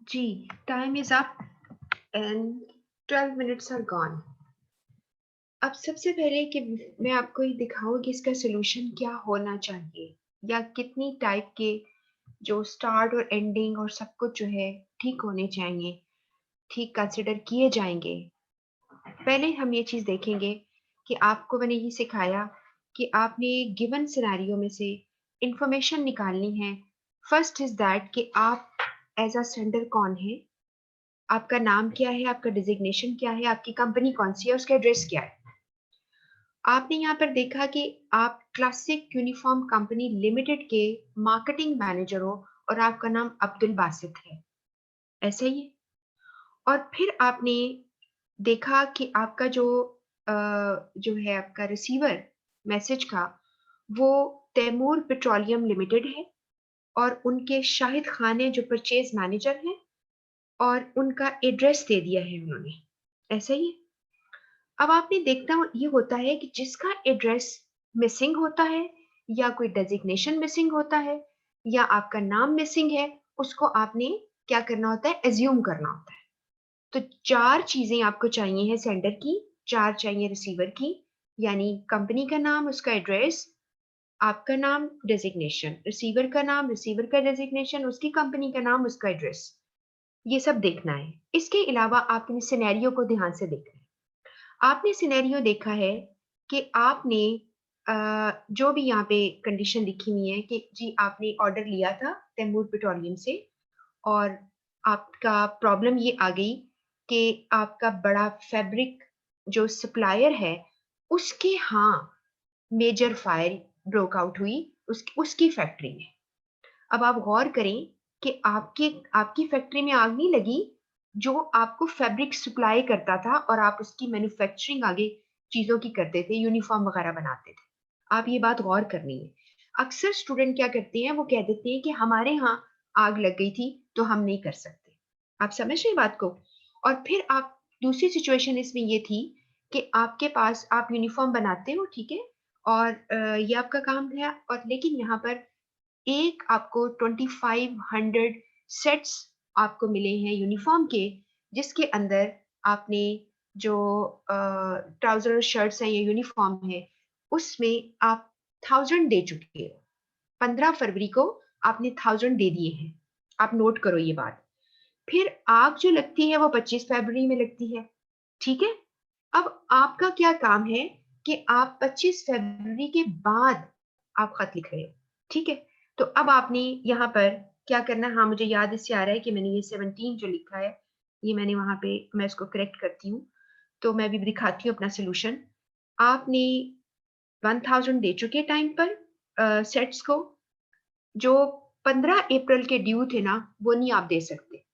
जी, time is up and 12 minutes are gone. अब सबसे पहले कि मैं आपको ये दिखाऊँ कि इसका सॉल्यूशन क्या होना चाहिए या कितनी टाइप के जो स्टार्ट और एंडिंग और सब कुछ जो है ठीक होने चाहिए, ठीक कंसिडर किए जाएँगे। पहले हम ये चीज़ देखेंगे कि आपको मैंने ये सिखाया कि आपने गिवन सिनेरियो में से इंफॉर्मेशन निकालनी है। फर्स्ट इज़ दैट कि आप एज़ अ सेंडर कौन है? आपका नाम क्या है? आपका डेज़िग्नेशन क्या है? आपकी कंपनी कौन-सी है? उसका एड्रेस क्या है? आपने यहाँ पर देखा कि आप क्लासिक यूनिफ़ॉर्म कंपनी लिमिटेड के मार्केटिंग मैनेजर हो और आपका नाम अब्दुल बासित है, ऐसा ही है? और फिर आपने देखा कि आपका जो है आपका रिसीवर मैसेज का, वो तैमूर पेट्रोलियम लिमिटेड है और उनके शाहिद खान हैं जो परचेज़ मैनेजर हैं और उनका एड्रेस दे दिया है उन्होंने, ऐसा ही है? अब आपने देखना ये होता है कि जिसका एड्रेस मिसिंग होता है या कोई डेज़िग्नेशन मिसिंग होता है या आपका नाम मिसिंग है, उसको आपने क्या करना होता है, अज़्यूम करना होता है। तो 4 चीज़ें आपको चाहिए हैं सेंडर की, 4 चाहिए रिसीवर की, यानी कंपनी का नाम, उसका एड्रेस, आपका नाम, डेज़िग्नेशन, रिसीवर का नाम, रिसीवर का डेज़िग्नेशन, उसकी कंपनी का नाम, उसका एड्रेस। ये सब देखना है। इसके अलावा आपने सिनेरियो को ध्यान से देखना है। आपने सिनेरियो देखा है कि आपने जो भी यहाँ पे कंडीशन लिखी हुई है कि जी आपने ऑर्डर लिया था तैमूर पेट्रोलियम से और आपका प्रॉब्लम ये आ गई कि आपका बड़ा फैब्रिक जो सप्लायर है, उसके यहाँ मेजर फायर ब्रोक आउट हुई उसकी फैक्ट्री में। अब आप गौर करें कि आपकी आपकी फैक्ट्री में आग नहीं लगी, जो आपको फैब्रिक सप्लाई करता था और आप उसकी मैन्युफैक्चरिंग आगे चीज़ों की करते थे, यूनिफ़ॉर्म वगैरह बनाते थे। आप ये बात गौर करनी है। अक्सर स्टूडेंट क्या करते हैं, वो कह देते हैं कि हमारे यहाँ आग लग गई थी, तो हम नहीं कर सकते। आप समझ रहे हैं बात को? और फिर आप दूसरी सिचुएशन इसमें ये थी कि आपके पास आप यूनिफ़ॉर्म बनाते हो, ठीक है? और ये आपका काम है और लेकिन यहाँ पर एक आपको 2500 सेट्स आपको मिले हैं यूनिफ़ॉर्म के, जिसके अंदर आपने जो ट्राउज़र और शर्ट्स हैं या यूनिफ़ॉर्म है, उसमें आप 1000 दे चुके हो। 15 फरवरी को आपने 1000 दे दिए हैं। आप नोट करो ये बात। फिर आग जो लगती है वो 25 फरवरी में लगती है, ठीक है? अब आपका क्या काम है कि आप 25 फरवरी के बाद आप खत लिख रहे हो, ठीक है? तो अब आपने यहाँ पर क्या करना है, हाँ, मुझे याद इससे आ रहा है कि मैंने ये 17 जो लिखा है, ये मैंने वहाँ पे मैं इसको करेक्ट करती हूँ। तो मैं अभी दिखाती हूँ अपना सॉल्यूशन। आपने 1000 दे चुके टाइम पर सेट्स को, जो 15 अप्रैल के ड्यू थे ना, वो नहीं आप दे सकते।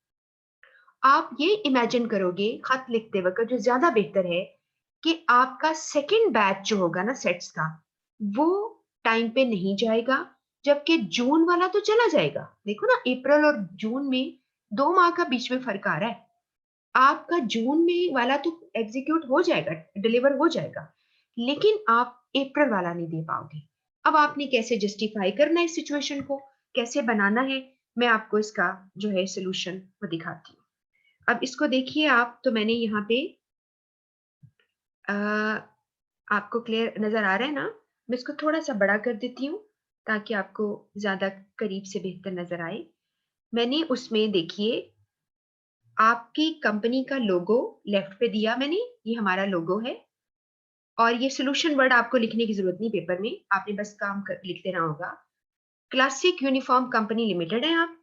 आप ये इमेजिन करोगे खत लिखते वक़्त जो ज़्यादा बेहतर है कि आपका सेकंड बैच जो होगा ना सेट्स का, वो टाइम पे नहीं जाएगा, जबकि जून वाला तो चला जाएगा। देखो ना अप्रैल और जून में 2 माह का बीच में फ़र्क आ रहा है। आपका जून में वाला तो एग्ज़ीक्यूट हो जाएगा, डिलीवर हो जाएगा, लेकिन आप अप्रैल वाला नहीं दे पाओगे। अब आपने कैसे जस्टिफ़ाई करना है इस सिचुएशन को, कैसे बनाना है, मैं आपको इसका जो है सॉल्यूशन वो दिखाती हूँ। अब इसको देखिए आप, तो मैंने यहाँ पे अ, आपको क्लियर नज़र आ रहा है ना? मैं इसको थोड़ा-सा बड़ा कर देती हूँ, ताकि आपको ज़्यादा करीब से बेहतर नज़र आए। मैंने उसमें देखिए, आपकी कंपनी का लोगो लेफ्ट पे दिया मैंने, ये हमारा लोगो है और ये सॉल्यूशन वर्ड आपको लिखने की ज़रूरत नहीं पेपर में, आपने बस काम कर लिख देना होगा। क्लासिक यूनिफ़ॉर्म कंपनी लिमिटेड हैं आप।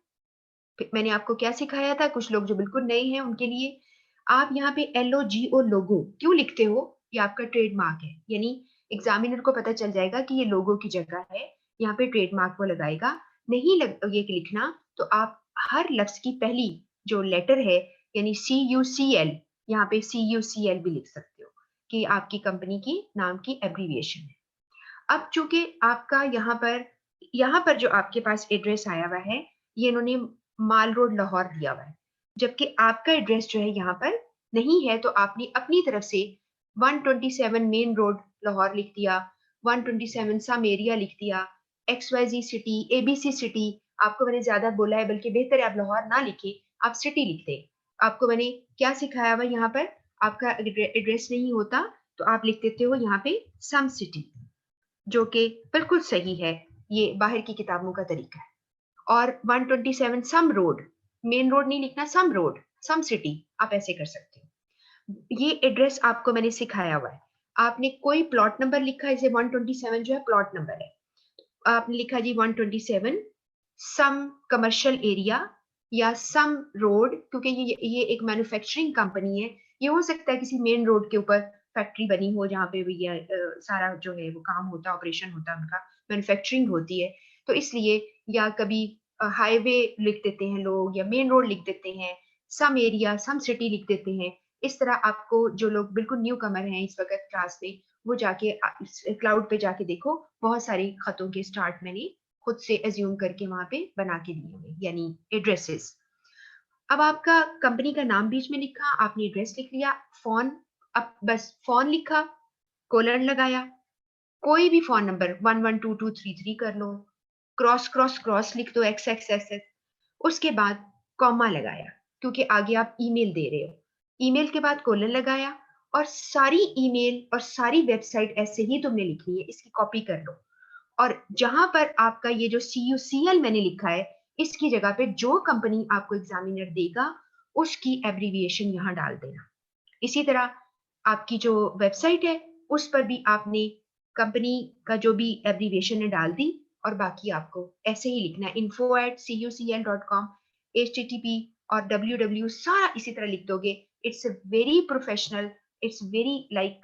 मैंने आपको क्या सिखाया था, कुछ लोग जो बिल्कुल नए हैं उनके लिए, आप यहाँ पे LOGO लोगो क्यों लिखते हो? ये आपका ट्रेडमार्क है, यानी एग्ज़ामिनर को पता चल जाएगा कि ये लोगो की जगह है, यहाँ पे ट्रेडमार्क वो लगाएगा। नहीं लग ये लिखना, तो आप हर लफ्ज़ की पहली जो लेटर है, यानी CUCL, यहाँ पे CUCL भी लिख सकते हो, कि आपकी कंपनी की नाम की एब्रिविएशन है। अब चूँकि आपका यहाँ पर जो आपके पास एड्रेस आया हुआ है, ये इन्होंने माल रोड लाहौर दिया हुआ है। जबकि आपका एड्रेस जो है यहाँ पर नहीं है, तो आपने अपनी तरफ से 127 मेन रोड लाहौर लिख दिया, 127 सम एरिया लिख दिया, XYZ सिटी, ABC सिटी, आपको मैंने ज़्यादा बोला है, बल्कि बेहतर है आप लाहौर ना लिखें, आप सिटी लिखते हैं। आपको मैंने क्या सिखाया हुआ यहाँ पर, आपका एड्रेस नहीं होता तो आप लिख देते हो यहाँ पे सम सिटी, जो कि बिल्कुल सही है, ये बाहर की किताबों का तरीका है। और 127 सम रोड, मेन रोड नहीं लिखना, सम रोड, सम सिटी, आप ऐसे कर सकते हो। ये एड्रेस आपको मैंने सिखाया हुआ है। आपने कोई प्लॉट नंबर लिखा है, जैसे 127 जो है प्लॉट नंबर है, आपने लिखा जी 127 सम कमर्शियल एरिया या सम रोड, क्योंकि ये एक मैन्युफैक्चरिंग कंपनी है, ये हो सकता है किसी मेन रोड के ऊपर फैक्ट्री बनी हो जहाँ पे भी ये सारा जो है वो काम होता है, ऑपरेशन होता है उनका, मैन्युफैक्चरिंग होती है, तो इसलिए या कभी हाईवे लिख देते हैं लोग या मेन रोड लिख देते हैं, सम एरिया सम सिटी लिख देते हैं। इस तरह आपको जो लोग बिल्कुल न्यू कमर हैं इस वक्त क्लास में, वो जाके क्लाउड पे जाके देखो, बहुत सारे खतों के स्टार्ट मैंने खुद से एज्यूम करके वहां पे बना के दिए हुए, यानी एड्रेसेस। अब आपका कंपनी का नाम बीच में लिखा, आपने एड्रेस लिख लिया, फोन, अब बस फोन लिखा, कोलन लगाया, कोई भी फोन नंबर 112233 कर लो, क्रॉस क्रॉस क्रॉस लिख दो, एक्स एक्स एक्स एक्स, उसके बाद कॉमा लगाया, क्योंकि आगे आप ईमेल दे रहे हो, ईमेल के बाद कोलन लगाया, और सारी ईमेल और सारी वेबसाइट ऐसे ही तुमने लिखनी है, इसकी कॉपी कर लो। और जहां पर आपका ये जो CUCL मैंने लिखा है, इसकी जगह पे जो कंपनी आपको एग्जामिनर देगा उसकी एब्रीविएशन यहाँ डाल देना। इसी तरह आपकी जो वेबसाइट है उस पर भी आपने कंपनी का जो भी एब्रीविएशन है डाल दी, और बाकी आपको ऐसे ही लिखना है, info@cucl.com, HTTP और www सारा इसी तरह लिख दोगे। It's a very professional, it's very like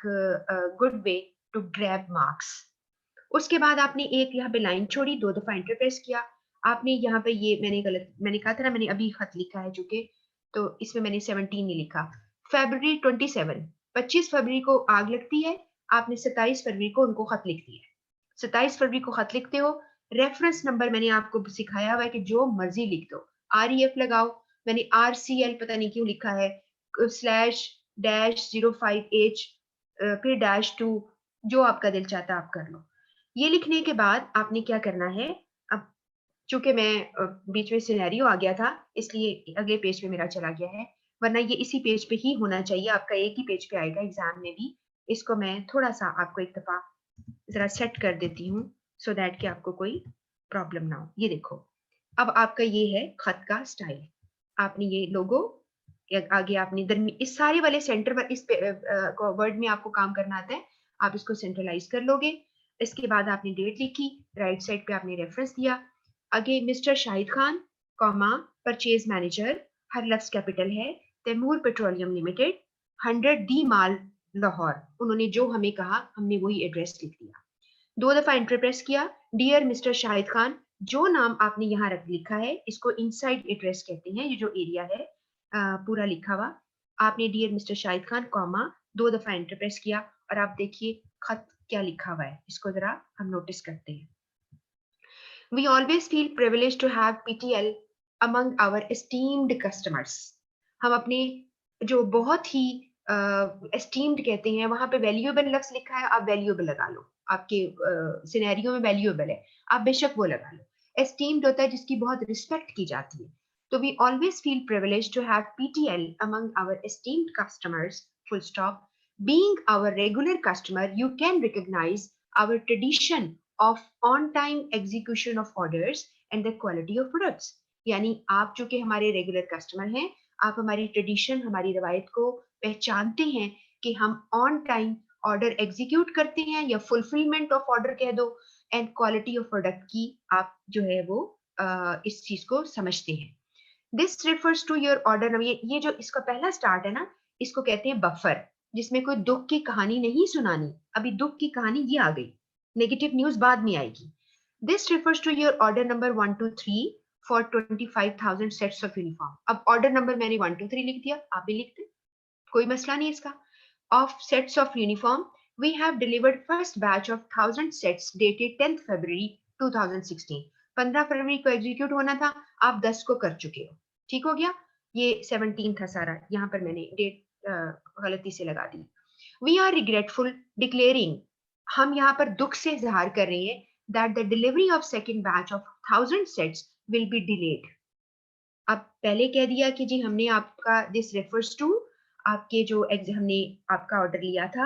good way to grab marks. उसके बाद आपने एक यहाँ पे लाइन छोड़ी, 2 दफा एंटर प्रेस किया, आपने यहाँ पे ये मैंने कहा था ना, मैंने अभी खत लिखा है चूंकि, तो इसमें मैंने 17 नहीं लिखा। February 27, 25 फरवरी को आग लगती है, आपने 27 फरवरी को उनको खत लिख दिया है। 27 फरवरी को खत लिखते हो, रेफरेंस नंबर मैंने आपको सिखाया हुआ है कि जो मर्जी लिख दो, REF लगाओ, मैंने RCL पता नहीं क्यों लिखा है, /-05H, फिर -2, जो आपका दिल चाहता है आप कर लो। ये लिखने के बाद आपने क्या करना है, अब चूंकि मैं बीच में सिनेरियो आ गया था, इसलिए अगले पेज पे मेरा चला गया है, वरना ये इसी पेज पे ही होना चाहिए, आपका एक ही पेज पे आएगा एग्जाम में भी। इसको मैं थोड़ा सा आपको एक दफा जरा सेट कर देती हूँ, सो दैट कि आपको कोई प्रॉब्लम ना हो। ये देखो, अब आपका ये है खत का स्टाइल, आपने ये लोगो, आगे आपने इस सारे वाले सेंटर पर, इस वर्ड में आपको काम करना आता है, आप इसको सेंट्रलाइज कर लोगे। इसके बाद आपने डेट लिखी, राइट साइड पे आपने रेफरेंस दिया, आगे mister Shahid Khan, comma, purchase manager, हरलक्स कैपिटल है, Taimur petroleum limited, 100 the mall, Lahore, उन्होंने जो हमें कहा हमने वही एड्रेस लिख दिया। 2 दफा एंटर प्रेस किया, डियर मिस्टर शाहिद खान, जो नाम आपने यहाँ रख लिखा है इसको इनसाइड एड्रेस कहते हैं, ये जो एरिया है पूरा लिखा हुआ, आपने dear mister Shahid Khan, comma, 2 दफा एंटर प्रेस किया, और आप देखिए खत क्या लिखा हुआ है, इसको जरा हम नोटिस करते हैं। We always feel privileged to have PTL among our esteemed customers. हम अपने जो बहुत ही एस्टीम्ड कहते हैं, वहां पे वैल्यूएबल लफ्ज लिखा है, आप वैल्यूएबल लगा लो, आपके सिनेरियो में वैल्यूएबल है, आप बेशक वो लगा लो। एस्टीम्ड होता है जिसकी बहुत रिस्पेक्ट की जाती है, तो we always feel privileged to have PTL among our esteemed customers, full stop. Being our regular customer, you can recognize our tradition of on time execution of orders and the quality of products. यानी आप जो कि हमारे regular customer हैं, आप हमारी tradition, हमारी रवायत को पहचानते हैं कि हम ऑन टाइम ऑर्डर एग्जीक्यूट करते हैं, या फुलफिलमेंट ऑफ ऑर्डर कह दो, एंड क्वालिटी ऑफ प्रोडक्ट की आप जो है वो इस चीज को समझते हैं। This refers to your order number, ये जो इसका पहला स्टार्ट है ना, इसको कहते हैं बफर, जिसमें कोई दुख की कहानी नहीं सुनानी, अभी दुख की कहानी ये आ गई, नेगेटिव न्यूज बाद में आएगी। This refers to your order number 123 for 25,000 sets of uniform. अब ऑर्डर नंबर मैंने 123 लिख दिया, आप भी लिख दें, कोई मसला नहीं इसका। Of sets of uniform, we have delivered first batch of 1000 sets dated 10th February 2016। 15 फरवरी को एग्जीक्यूट होना था, आप 10 को कर चुके हो, ठीक हो गया। ये 17 था सारा, यहाँ पर मैंने डेट गलती से लगा दी। वी आर रिग्रेटफुल डिक्लेयरिंग, हम यहाँ पर दुख से इजहार कर रहे हैं, that the delivery of second batch of 1000 sets will be delayed. अब पहले कह दिया कि जी हमने आपका दिस रेफर्स टू आपके जो हमने आपका ऑर्डर लिया था,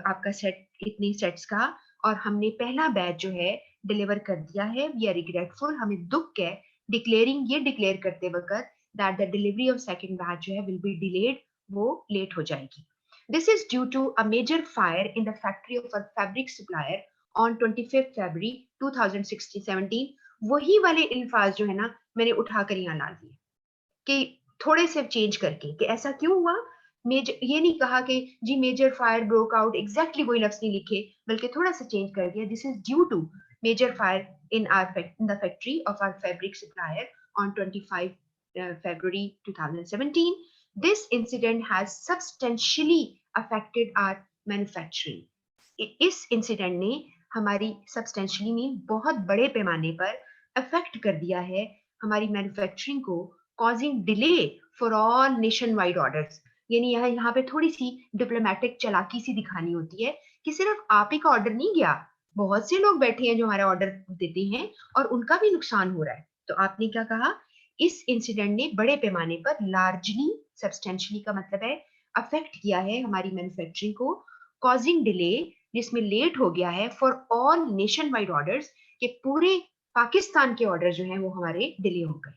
आपका सेट इतनी सेट्स का, और हमने पहला बैच जो है डिलीवर कर दिया है, वी आर रिग्रेटफुल, हमें दुख है डिक्लेयरिंग, ये डिक्लेयर करते वक्त that the delivery of second batch जो है विल बी डिलेड, वो लेट हो जाएगी. This is due to a major fire in the factory of our fabric supplier on 25th February 2016-17. वही वाले अल्फाज जो है ना मैंने उठाकर यहाँ ला दिए कि थोड़े से चेंज करके कि ऐसा क्यों हुआ. मेजर ये नहीं कहा कि जी major fire broke out, exactly वही लफ्ज नहीं लिखे, बल्कि थोड़ा सा चेंज कर दिया. This is due to major fire in the factory of our fabric supplier on 25 February 2017. This incident has substantially affected our manufacturing. इस इंसिडेंट ने हमारी सब्सटेंशियली में बहुत बड़े पैमाने पर अफेक्ट कर दिया है हमारी मैन्युफैक्चरिंग को, causing delay for all nation wide orders. यानी यहाँ पे थोड़ी सी डिप्लोमेटिक चालाकी सी दिखानी होती है कि सिर्फ आप ही का ऑर्डर नहीं गया, बहुत से लोग बैठे हैं जो हमारा ऑर्डर देते हैं और उनका भी नुकसान हो रहा है. तो आपने क्या कहा, इस इंसिडेंट ने बड़े पैमाने पर लार्जली, सब्सटेंशियली का मतलब है अफेक्ट किया है हमारी मैन्युफैक्चरिंग को, कॉजिंग डिले, जिसमें लेट हो गया है for all nation wide orders, के पूरे पाकिस्तान के ऑर्डर जो हैं वो हमारे डिले हो गए.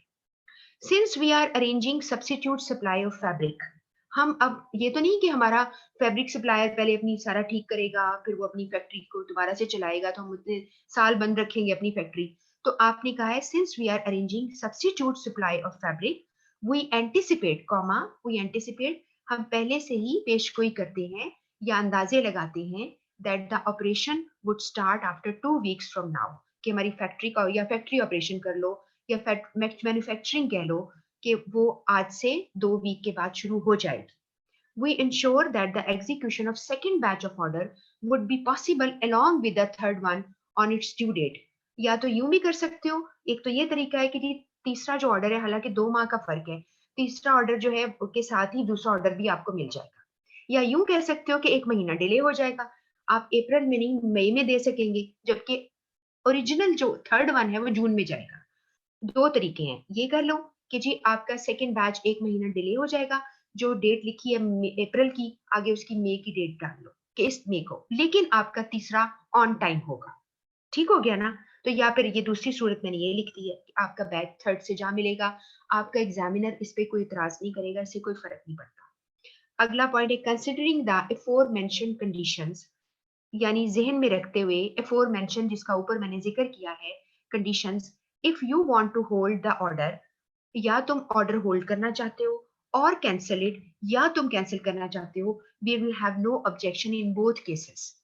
Since we are arranging substitute supply of fabric, हम अब ये तो नहीं कि हमारा फैब्रिक सप्लायर पहले अपनी सारा ठीक करेगा फिर वो अपनी फैक्ट्री को दोबारा से चलाएगा तो हम उतने साल बंद रखेंगे अपनी फैक्ट्री. तो आपने कहा है since we are arranging substitute supply of fabric, we anticipate comma, we anticipate, हम पहले से ही पेशगोई करते हैं या अंदाजे लगाते हैं that the operation would start after 2 weeks from now, कि हमारी फैक्ट्री का या फैक्ट्री ऑपरेशन कर लो या मैन्युफैक्चरिंग कह लो कि वो आज से 2 वीक के बाद शुरू हो जाएगी. We ensure that the execution of second batch of order would be possible along with the third one on its due date. या तो यूं भी कर सकते हो, एक तो ये तरीका है कि जी तीसरा जो ऑर्डर है, हालांकि 2 माह का फर्क है, तीसरा ऑर्डर जो है उसके साथ ही दूसरा ऑर्डर भी आपको मिल जाएगा. या यूं कह सकते हो कि 1 महीना डिले हो जाएगा, आप अप्रैल में नहीं मई में दे सकेंगे, जबकि ओरिजिनल जो थर्ड वन है वो जून में जाएगा. 2 तरीके हैं, ये कर लो कि जी आपका सेकंड बैच 1 महीना डिले हो जाएगा, जो डेट लिखी है अप्रैल की, आगे उसकी मई की डेट डाल लो कि इस मई को, लेकिन आपका तीसरा ऑन टाइम होगा. ठीक हो गया ना. तो या फिर ये दूसरी सूरत मैंने ये लिख दी है कि आपका बैच थर्ड से जा मिलेगा, आपका एग्जामिनर इस पे कोई इतराज नहीं करेगा, इससे कोई फर्क नहीं पड़ता. अगला पॉइंट है कंसिडरिंग द अफोर मेंशन कंडीशंस, यानी जहन में रखते हुए एफोर मेंशन जिसका ऊपर मैंने जिक्र किया है conditions, if you want to hold the order, या तुम ऑर्डर होल्ड करना चाहते हो, और कैंसिल इट, या तुम कैंसिल करना चाहते हो, we will have no objection in both cases.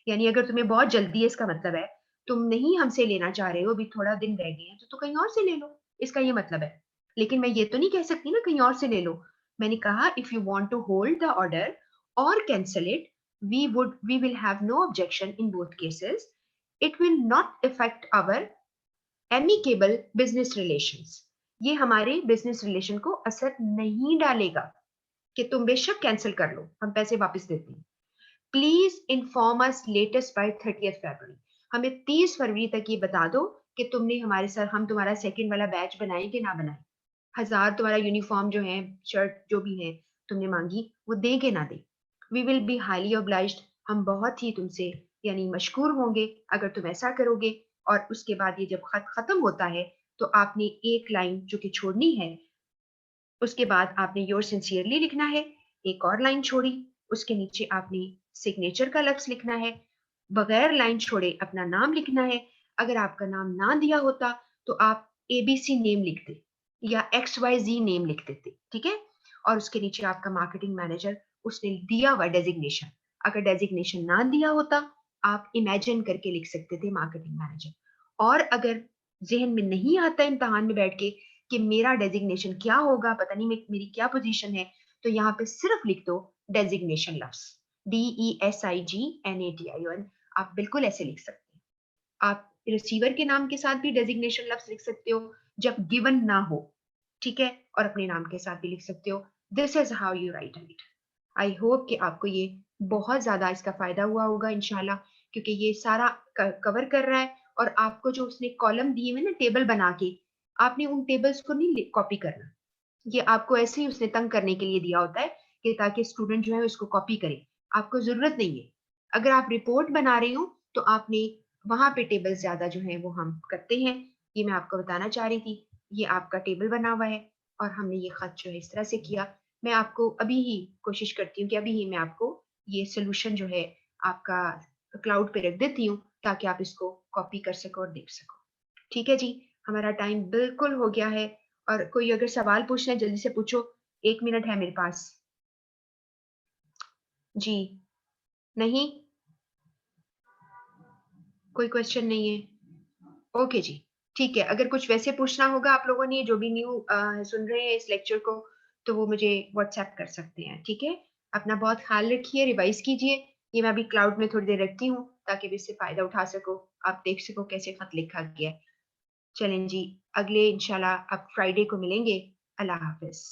यानी अगर तुम्हें बहुत जल्दी है, इसका मतलब है तुम नहीं हमसे लेना चाह रहे हो, अभी थोड़ा दिन रह गए हैं, तो कहीं और से ले लो, इसका ये मतलब है. लेकिन मैं ये तो नहीं कह सकती ना कहीं और से ले लो. मैंने कहा if you want to hold the order और cancel it, we will have no objection in both cases. It will not affect our amicable business relations. ये हमारे बिजनेस रिलेशन को असर नहीं डालेगा कि तुम बेशक कैंसिल कर लो, हम पैसे वापस देते हैं. Please inform us latest by 30th February. हमें 30 फरवरी तक ये बता दो कि तुमने हमारे साथ, हम तुम्हारा सेकंड वाला बैच बनाए कि ना बनाए, 1000 तुम्हारा यूनिफॉर्म जो है, शर्ट जो भी है तुमने मांगी, वो दे के ना दे. We will be highly obliged, हम बहुत ही तुमसे यानी मशकूर होंगे अगर तुम ऐसा करोगे. और उसके बाद ये जब खत खत्म होता है तो आपने एक लाइन जो कि छोड़नी है, उसके बाद आपने योर सिंसियरली लिखना है, एक और लाइन छोड़ी, उसके नीचे आपने सिग्नेचर का लफ्ज लिखना है, बगैर लाइन छोड़े अपना नाम लिखना है. अगर आपका नाम ना दिया होता तो आप एबीसी नेम लिखते या XYZ नेम लिख देते, ठीक है. और उसके नीचे आपका मार्केटिंग मैनेजर, उसने दिया हुआ डेजिग्नेशन. अगर डेजिग्नेशन ना दिया होता, आप इमेजिन करके लिख सकते थे मार्केटिंग मैनेजर. और अगर जहन में नहीं आता इम्तहान में बैठ के कि मेरा डेजिग्नेशन क्या होगा, पता नहीं मेरी क्या पोजीशन है, तो यहाँ पे सिर्फ लिख दो डेजिग्नेशन लफ्ज, DESIGNATION. आप बिल्कुल ऐसे लिख सकते हैं. आप रिसीवर के नाम के साथ भी डेजिग्नेशन लफ्ज लिख सकते हो जब गिवन ना हो, ठीक है, और अपने नाम के साथ भी लिख सकते हो. This is how you right it. I hope कि आपको ये बहुत ज्यादा इसका फायदा हुआ होगा इंशाल्लाह, क्योंकि ये सारा कवर कर रहा है. और आपको जो उसने कॉलम दिए हुए ना टेबल बना के, आपने उन टेबल्स को नहीं कॉपी करना। ये आपको ऐसे ही उसने तंग करने के लिए दिया होता है कि ताकि स्टूडेंट जो है उसको कॉपी करे। आपको ज़रूरत नहीं है। अगर आप रिपोर्ट बना रहे हो तो आपने वहाँ पे टेबल ज़्यादा जो है वो हम करते हैं। ये मैं आपको बताना चाह रही थी। ये आपका टेबल बना हुआ है और हमने ये खत जो है इस तरह से किया। मैं आपको अभी ही कोशिश करती हूँ कि अभी ही मैं आपको ये सॉल्यूशन जो है आपका क्लाउड पे रख देती हूँ ताकि आप इसको कॉपी कर सको और देख सको। ठीक है जी, हमारा टाइम बिल्कुल हो गया है और कोई अगर सवाल पूछना है जल्दी से पूछो, 1 मिनट है मेरे पास। जी, नहीं? कोई क्वेश्चन नहीं है? ओके जी, ठीक है। अगर कुछ वैसे पूछना होगा आप लोगों ने जो भी न्यू सुन रहे हैं इस लेक्चर को, तो वो मुझे व्हाट्सएप कर सकते हैं, ठीक है? अपना बहुत ख़्याल रखिए, रिवाइज़ कीजिए। ये मैं अभी क्लाउड में थोड़ी देर रखती हूँ, ताकि भी इससे फ़ायदा उठा सको, आप देख सको कैसे खत लिखा गया है। चलें जी, अगले इंशाल्लाह अब फ्राइडे को मिलेंगे। अल्लाह हाफ़िज़।